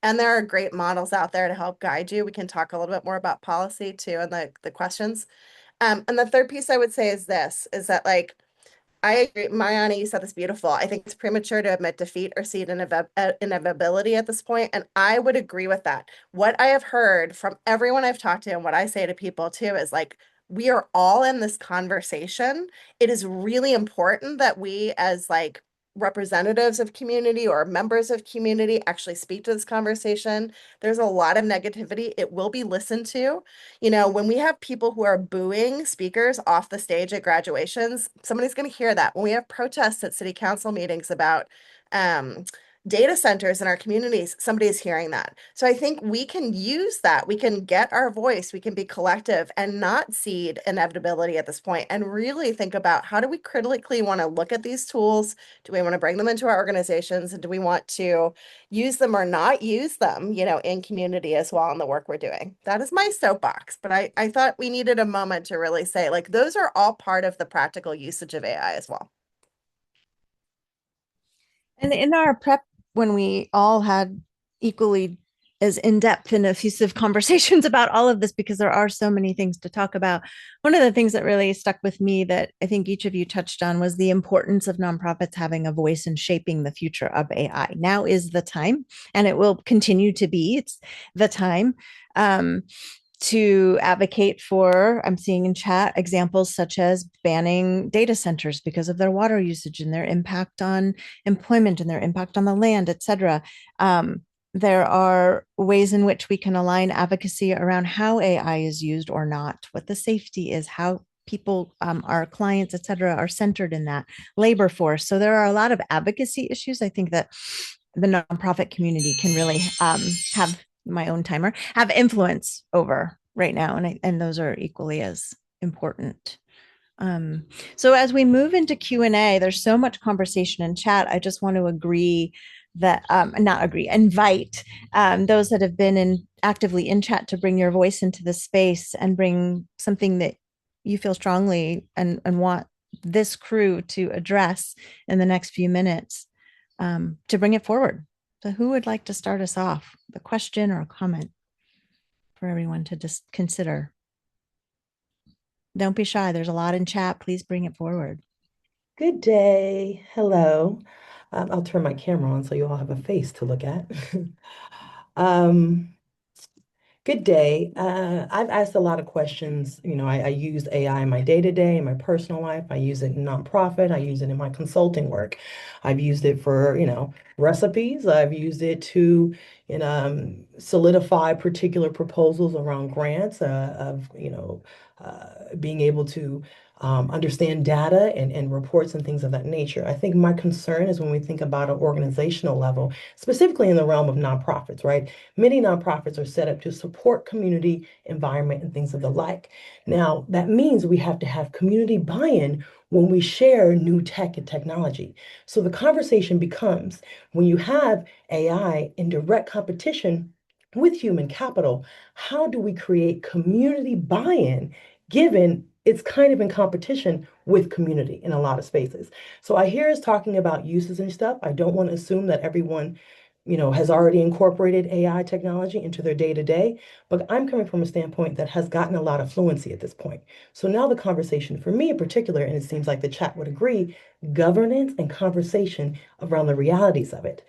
And there are great models out there to help guide you. We can talk a little bit more about policy too and the questions. And the third piece I would say is this, is that like, I agree, Mayana, you said this beautiful. I think it's premature to admit defeat or see inevitability at this point, and I would agree with that. What I have heard from everyone I've talked to and what I say to people too is like, we are all in this conversation. It is really important that we as like representatives of community or members of community actually speak to this conversation. There's a lot of negativity. It will be listened to. When we have people who are booing speakers off the stage at graduations, somebody's going to hear that. When we have protests at city council meetings about data centers in our communities, somebody's hearing that. So I think we can use that. We can get our voice, we can be collective and not cede inevitability at this point and really think about how do we critically want to look at these tools? Do we want to bring them into our organizations? And do we want to use them or not use them, in community as well in the work we're doing? That is my soapbox. But I thought we needed a moment to really say, like, those are all part of the practical usage of AI as well. And in our prep, when we all had equally as in-depth and effusive conversations about all of this, because there are so many things to talk about, one of the things that really stuck with me that I think each of you touched on was the importance of nonprofits having a voice in shaping the future of AI. Now is the time, and it will continue to be. It's the time. To advocate for, I'm seeing in chat examples such as banning data centers because of their water usage and their impact on employment and their impact on the land, et cetera. There are ways in which we can align advocacy around how AI is used or not, what the safety is, how people, our clients, et cetera, are centered in that labor force. So there are a lot of advocacy issues. I think that the nonprofit community can really have my own timer have influence over right now, and those are equally as important. So as we move into Q&A, there's so much conversation in chat. I just want to agree that not agree, invite those that have been actively in chat to bring your voice into the space and bring something that you feel strongly and want this crew to address in the next few minutes, to bring it forward. So who would like to start us off? A question or a comment for everyone to just consider? Don't be shy. There's a lot in chat. Please bring it forward. Good day. Hello. I'll turn my camera on so you all have a face to look at. Um, Good day. I've asked a lot of questions. I use AI in my day-to-day, in my personal life. I use it in nonprofit. I use it in my consulting work. I've used it for, recipes. I've used it to, solidify particular proposals around grants, being able to understand data and reports and things of that nature. I think my concern is when we think about an organizational level, specifically in the realm of nonprofits, right? Many nonprofits are set up to support community environment and things of the like. Now, that means we have to have community buy-in when we share new tech and technology. So the conversation becomes when you have AI in direct competition with human capital, how do we create community buy-in given it's kind of in competition with community in a lot of spaces? So I hear us talking about uses and stuff. I don't want to assume that everyone has already incorporated AI technology into their day-to-day, but I'm coming from a standpoint that has gotten a lot of fluency at this point. So now the conversation for me in particular, and it seems like the chat would agree, governance and conversation around the realities of it.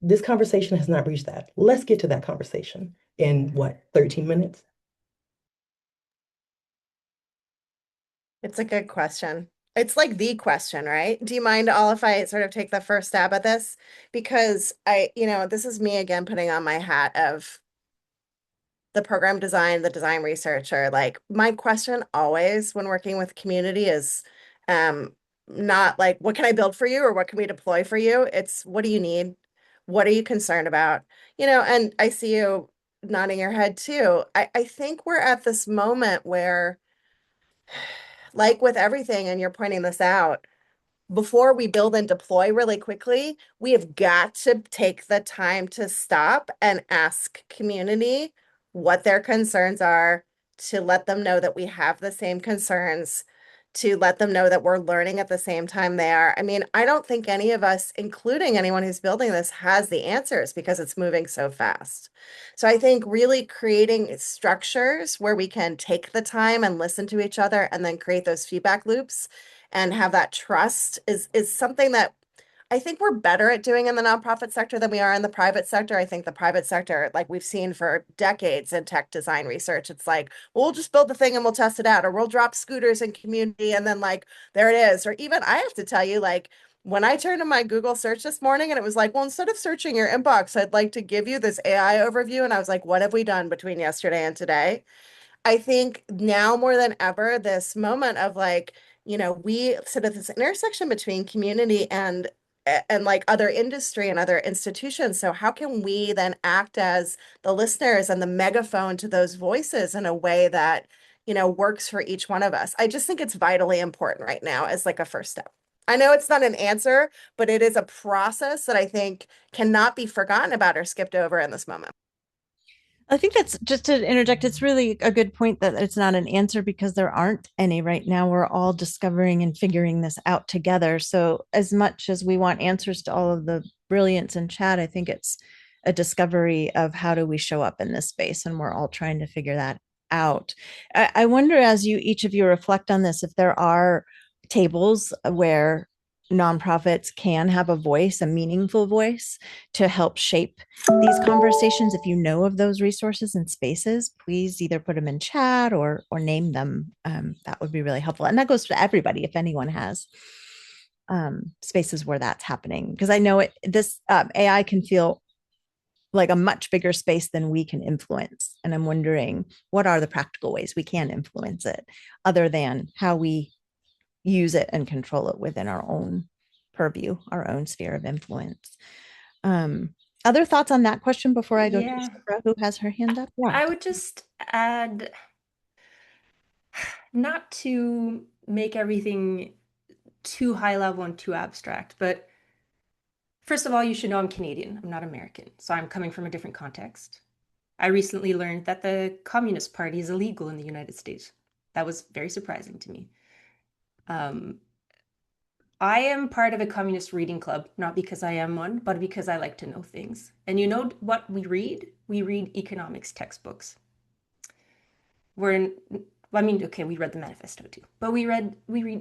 This conversation has not reached that. Let's get to that conversation in what, 13 minutes? It's a good question. It's like the question, right? Do you mind all if I sort of take the first stab at this? Because this is me again putting on my hat of the program design, the design researcher. Like my question always when working with community is not like, what can I build for you or what can we deploy for you? It's what do you need? What are you concerned about? And I see you nodding your head too. I think we're at this moment where, like with everything, and you're pointing this out, before we build and deploy really quickly, we have got to take the time to stop and ask community what their concerns are, to let them know that we have the same concerns, to let them know that we're learning at the same time they are. I mean, I don't think any of us, including anyone who's building this, has the answers because it's moving so fast. So I think really creating structures where we can take the time and listen to each other and then create those feedback loops and have that trust is something that I think we're better at doing in the nonprofit sector than we are in the private sector. I think the private sector, like we've seen for decades in tech design research, it's like, well, we'll just build the thing and we'll test it out, or we'll drop scooters in community and then like, there it is. Or even I have to tell you, like, when I turned to my Google search this morning and it was like, well, instead of searching your inbox, I'd like to give you this AI overview. And I was like, what have we done between yesterday and today? I think now more than ever, this moment of like, we sit at this intersection between community and and like other industry and other institutions. So how can we then act as the listeners and the megaphone to those voices in a way that, works for each one of us? I just think it's vitally important right now as like a first step. I know it's not an answer, but it is a process that I think cannot be forgotten about or skipped over in this moment. I think that's just to interject, it's really a good point that it's not an answer because there aren't any right now. We're all discovering and figuring this out together. So, as much as we want answers to all of the brilliance in chat, I think it's a discovery of how do we show up in this space, and we're all trying to figure that out. I wonder, as you each of you reflect on this, if there are tables where nonprofits can have a voice, a meaningful voice to help shape these conversations. If you know of those resources and spaces, please either put them in chat or name them. That would be really helpful. And that goes to everybody if anyone has spaces where that's happening. Because I know this AI can feel like a much bigger space than we can influence. And I'm wondering what are the practical ways we can influence it other than how we use it and control it within our own purview, our own sphere of influence. Other thoughts on that question before I go to Yeah, Shipra, who has her hand up? Yeah. I would just add, not to make everything too high level and too abstract, but first of all, you should know I'm Canadian. I'm not American, so I'm coming from a different context. I recently learned that the Communist Party is illegal in the United States. That was very surprising to me. Um, I am part of a communist reading club, not because I am one, but because I like to know things. And you know what we read? We read economics textbooks. We're in, I mean, okay, we read the manifesto too, but we read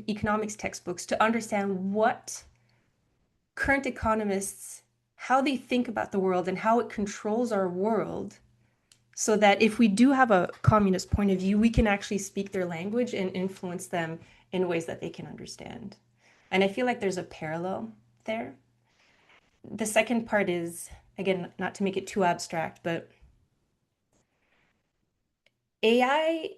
economics textbooks to understand what current economists, how they think about the world and how it controls our world, so that if we do have a communist point of view, we can actually speak their language and influence them in ways that they can understand. And I feel like there's a parallel there. The second part is, again, not to make it too abstract, but AI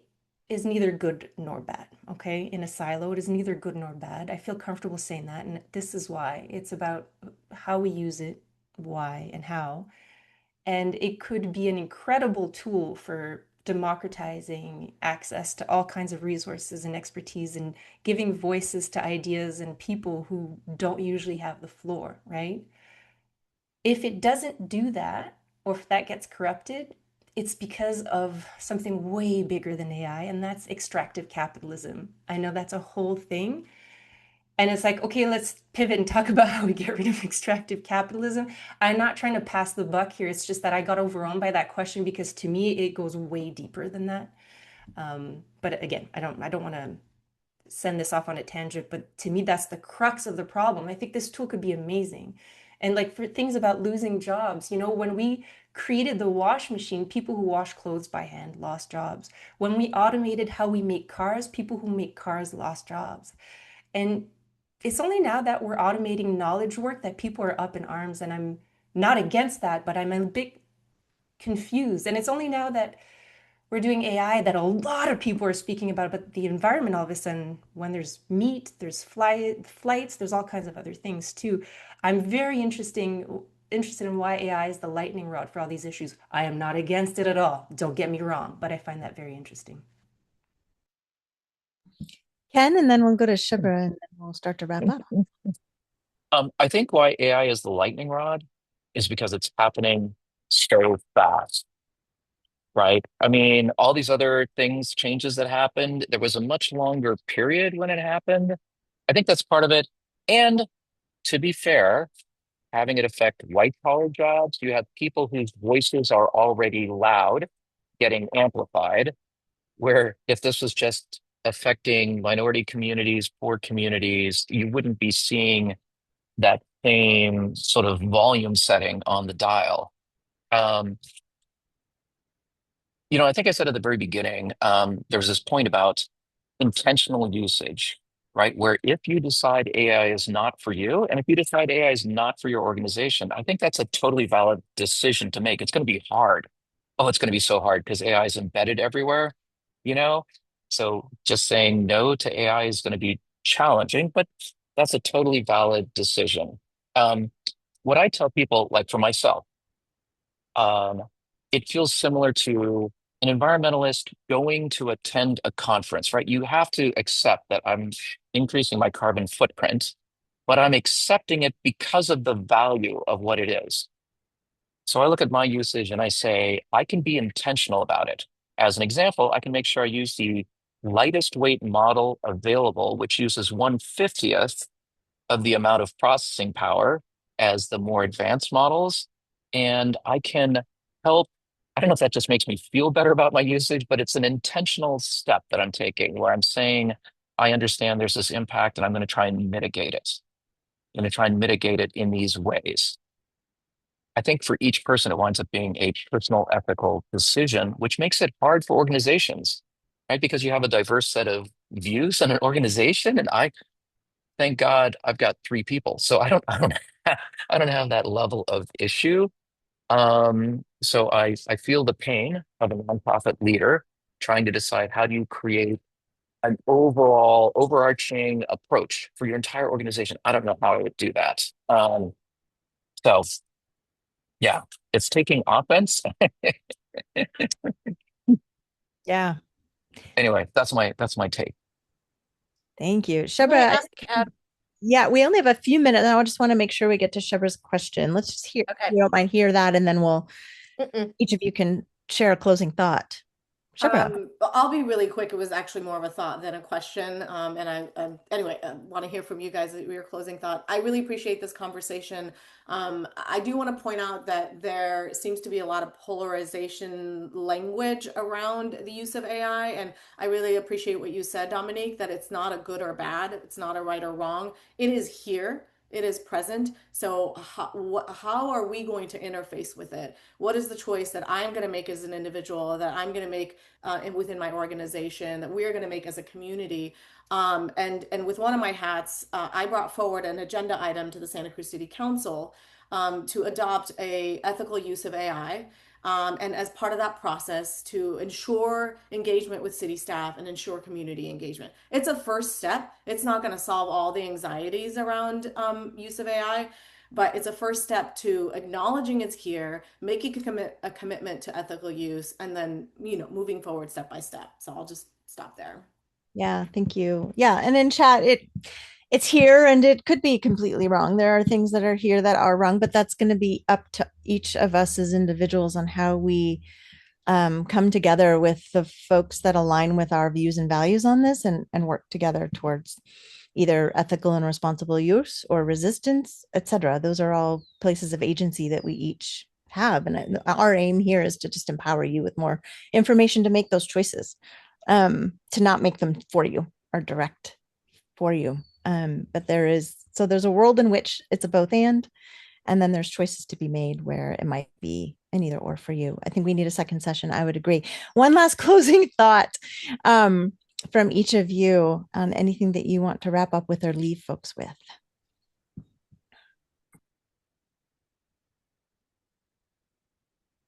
is neither good nor bad, okay? In a silo, it is neither good nor bad. I feel comfortable saying that, and this is why. It's about how we use it, why, and how. And it could be an incredible tool for democratizing access to all kinds of resources and expertise and giving voices to ideas and people who don't usually have the floor, right? If it doesn't do that, or if that gets corrupted, it's because of something way bigger than AI, and that's extractive capitalism. I know that's a whole thing. And it's like, okay, let's pivot and talk about how we get rid of extractive capitalism. I'm not trying to pass the buck here. It's just that I got overwhelmed by that question because to me it goes way deeper than that. But again, I don't want to send this off on a tangent, but to me, that's the crux of the problem. I think this tool could be amazing. And like for things about losing jobs, when we created the wash machine, people who wash clothes by hand lost jobs. When we automated how we make cars, people who make cars lost jobs. And it's only now that we're automating knowledge work that people are up in arms. And I'm not against that, but I'm a bit confused. And it's only now that we're doing AI that a lot of people are speaking about, but the environment all of a sudden, when there's meat, there's flights, there's all kinds of other things too. I'm very interested in why AI is the lightning rod for all these issues. I am not against it at all. Don't get me wrong, but I find that very interesting. Ken, and then we'll go to Shipra and then we'll start to wrap up. I think why AI is the lightning rod is because it's happening so fast, right? I mean, all these other things, changes that happened, there was a much longer period when it happened. I think that's part of it. And to be fair, having it affect white collar jobs, you have people whose voices are already loud getting amplified, where if this was just affecting minority communities, poor communities, you wouldn't be seeing that same sort of volume setting on the dial. Um, I think I said at the very beginning, there was this point about intentional usage, right? Where if you decide AI is not for you, and if you decide AI is not for your organization, I think that's a totally valid decision to make. It's going to be hard. Oh, it's going to be so hard because AI is embedded everywhere, you know? So just saying no to AI is going to be challenging, but that's a totally valid decision. Um, what I tell people, like for myself, um, it feels similar to an environmentalist going to attend a conference, right? You have to accept that I'm increasing my carbon footprint, but I'm accepting it because of the value of what it is. So I look at my usage and I say, I can be intentional about it. As an example, I can make sure I use the lightest weight model available, which uses 1/50th of the amount of processing power as the more advanced models. And I can help. I don't know if that just makes me feel better about my usage, but it's an intentional step that I'm taking where I'm saying, I understand there's this impact and I'm going to try and mitigate it. I'm going to try and mitigate it in these ways. I think for each person, it winds up being a personal ethical decision, which makes it hard for organizations, right? Because you have a diverse set of views in an organization. And thank God, I've got three people. So I don't have that level of issue. So I feel the pain of a nonprofit leader trying to decide how do you create an overall overarching approach for your entire organization. I don't know how I would do that. So yeah, it's taking offense. Yeah. Anyway, that's my take. Thank you. Can I Sheba, ask? yeah, we only have a few minutes, and I just want to make sure we get to Sheba's question. Let's just hear, Okay. you don't mind, hear that, and then Mm-mm. each of you can share a closing thought. Sheba. I'll be really quick. It was actually more of a thought than a question. And anyway, I want to hear from you guys your closing thought. I really appreciate this conversation. I do want to point out that there seems to be a lot of polarization language around the use of AI. And I really appreciate what you said, Dominique, that it's not a good or bad, it's not a right or wrong. It is here. It is present. So how are we going to interface with it? What is the choice that I'm going to make as an individual, that I'm going to make within my organization, that we're going to make as a community? And with one of my hats, I brought forward an agenda item to the Santa Cruz City Council to adopt a ethical use of AI. And as part of that process, to ensure engagement with city staff and ensure community engagement. It's a first step. It's not going to solve all the anxieties around use of AI, but it's a first step to acknowledging it's here, making a commitment to ethical use, and then moving forward step by step. So I'll just stop there. Yeah, thank you. Yeah, and in chat, it's here and it could be completely wrong. There are things that are here that are wrong, but that's going to be up to each of us as individuals on how we come together with the folks that align with our views and values on this and work together towards either ethical and responsible use or resistance, etc. Those are all places of agency that we each have. And our aim here is to just empower you with more information to make those choices, to not make them for you or direct for you. But there's a world in which it's a both and then there's choices to be made where it might be an either or for you. I think we need a second session. I would agree. One last closing thought from each of you on anything that you want to wrap up with or leave folks with.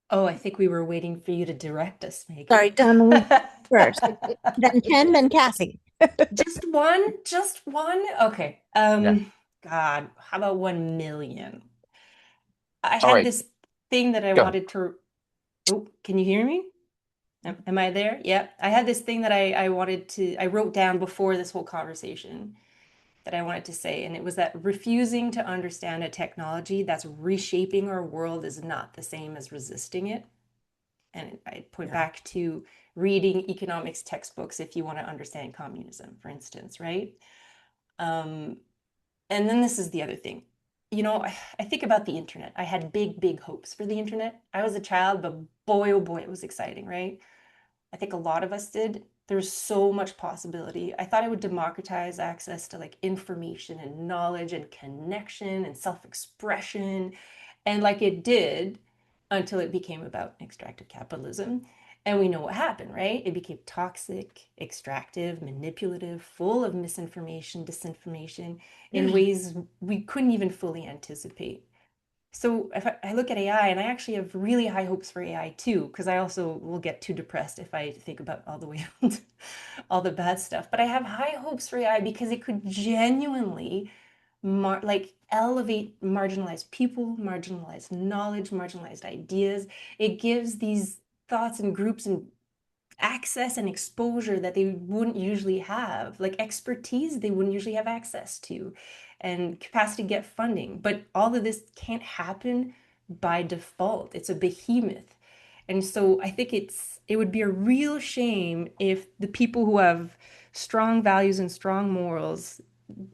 Oh, I think we were waiting for you to direct us, Sorry, Megan. Dominique first, then Ken, then Cassie. Just one? Just one? Okay. Yeah. God, how about 1 million? I All had right. this thing that I Go ahead. wanted to. Oh, can you hear me? Am I there? Yeah. I had this thing that I wanted to, I wrote down before this whole conversation that I wanted to say, and it was that refusing to understand a technology that's reshaping our world is not the same as resisting it. And I point Yeah. back to reading economics textbooks if you want to understand communism, for instance, right? Um, and then this is the other thing. I think about the internet. I had big, big hopes for the internet. I was a child, but boy, oh boy, it was exciting, right? I think a lot of us did. There's so much possibility. I thought it would democratize access to like information and knowledge and connection and self-expression. And like it did until it became about extractive capitalism. And we know what happened, right? It became toxic, extractive, manipulative, full of misinformation, disinformation in ways we couldn't even fully anticipate. So if I look at AI, and I actually have really high hopes for AI too, because I also will get too depressed if I think about all the way all the bad stuff. But I have high hopes for AI because it could genuinely like elevate marginalized people, marginalized knowledge, marginalized ideas. It gives these thoughts and groups and access and exposure that they wouldn't usually have, like expertise they wouldn't usually have access to, and capacity to get funding. But all of this can't happen by default. It's a behemoth. And so I think it would be a real shame if the people who have strong values and strong morals,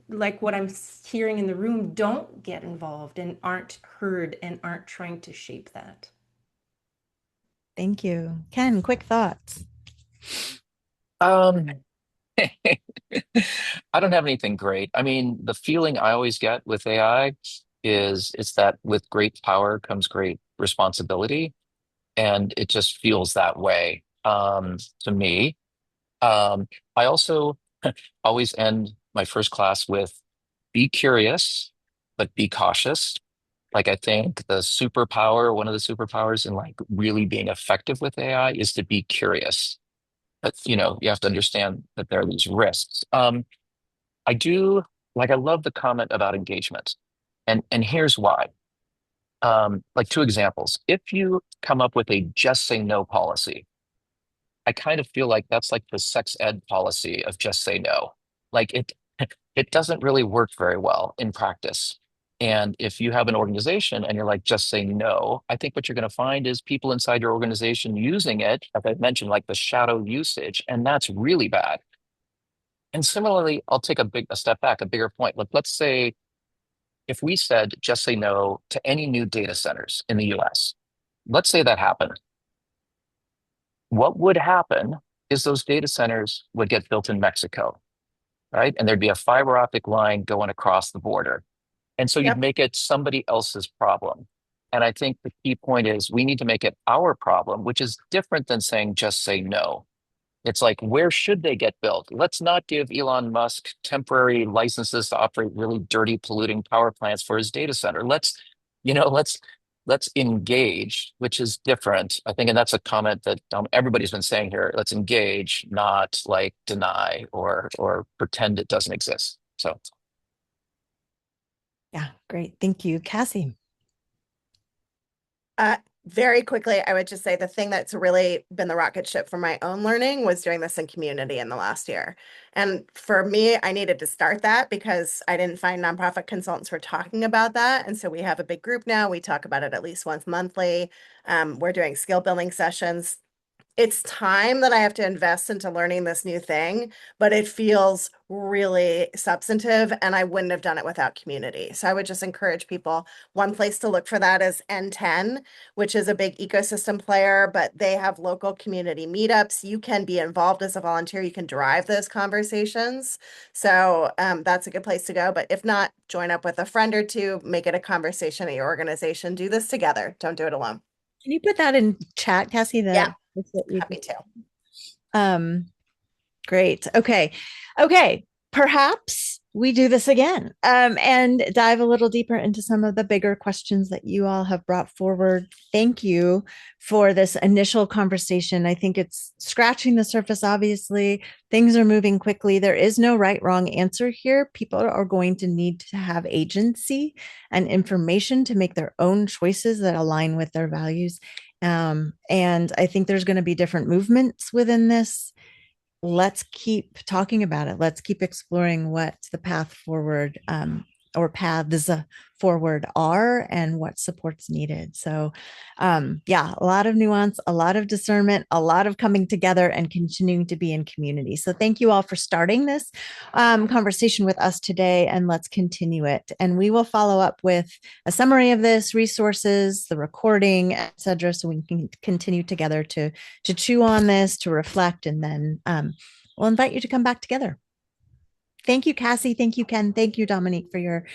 like what I'm hearing in the room, don't get involved and aren't heard and aren't trying to shape that. Thank you. Ken, quick thoughts. Um, I don't have anything great. I mean, the feeling I always get with AI is it's that with great power comes great responsibility, and it just feels that way to me. I also always end my first class with be curious, but be cautious. Like I think the superpower, one of the superpowers in like really being effective with AI is to be curious. But you have to understand that there are these risks. I do I love the comment about engagement. And here's why. Like two examples. If you come up with a just say no policy, I kind of feel like that's like the sex ed policy of just say no. Like it doesn't really work very well in practice. And if you have an organization and you're like, just say no, I think what you're going to find is people inside your organization using it, as I mentioned, like the shadow usage, and that's really bad. And similarly, I'll take a step back, a bigger point. Like, let's say if we said just say no to any new data centers in the US, let's say that happened. What would happen is those data centers would get built in Mexico, right? And there'd be a fiber optic line going across the border. And so you'd Yep. make it somebody else's problem. And I think the key point is we need to make it our problem, which is different than saying just say no. It's like, where should they get built? Let's not give Elon Musk temporary licenses to operate really dirty, polluting power plants for his data center. You know, let's let's engage, which is different. I think, and that's a comment that everybody's been saying here. Let's engage, not like deny or pretend it doesn't exist. So, Yeah, great. Thank you. Cassie. Very quickly, I would just say the thing that's really been the rocket ship for my own learning was doing this in community in the last year. And for me, I needed to start that because I didn't find nonprofit consultants were talking about that. And so we have a big group now. We talk about it at least once monthly. We're doing skill building sessions. It's time that I have to invest into learning this new thing, but it feels really substantive, and I wouldn't have done it without community. So I would just encourage people. One place to look for that is N10, which is a big ecosystem player, but they have local community meetups. You can be involved as a volunteer. You can drive those conversations. So that's a good place to go. But if not, join up with a friend or two, make it a conversation at your organization. Do this together. Don't do it alone. Can you put that in chat, Cassie? Yeah, That's what you happy to. um Great. Okay. Okay. Perhaps we do this again and dive a little deeper into some of the bigger questions that you all have brought forward. Thank you for this initial conversation. I think it's scratching the surface, obviously. Things are moving quickly. There is no right, wrong answer here. People are going to need to have agency and information to make their own choices that align with their values. And I think there's going to be different movements within this. Let's keep talking about it. Let's keep exploring what the path forward or paths forward are and what support's needed. So, yeah, a lot of nuance, a lot of discernment, a lot of coming together and continuing to be in community. So, thank you all for starting this conversation with us today, and let's continue it. And we will follow up with a summary of this, resources, the recording, etc., so we can continue together to chew on this, to reflect, and then we'll invite you to come back together. Thank you, Cassie. Thank you, Ken. Thank you, Dominique, for your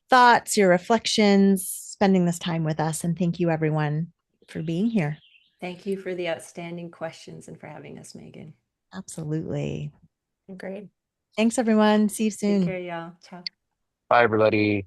thoughts, your reflections, spending this time with us. And thank you, everyone, for being here. Thank you for the outstanding questions and for having us, Megan. Absolutely. Great. Thanks, everyone. See you soon. Take care, y'all. Ciao. bye, everybody.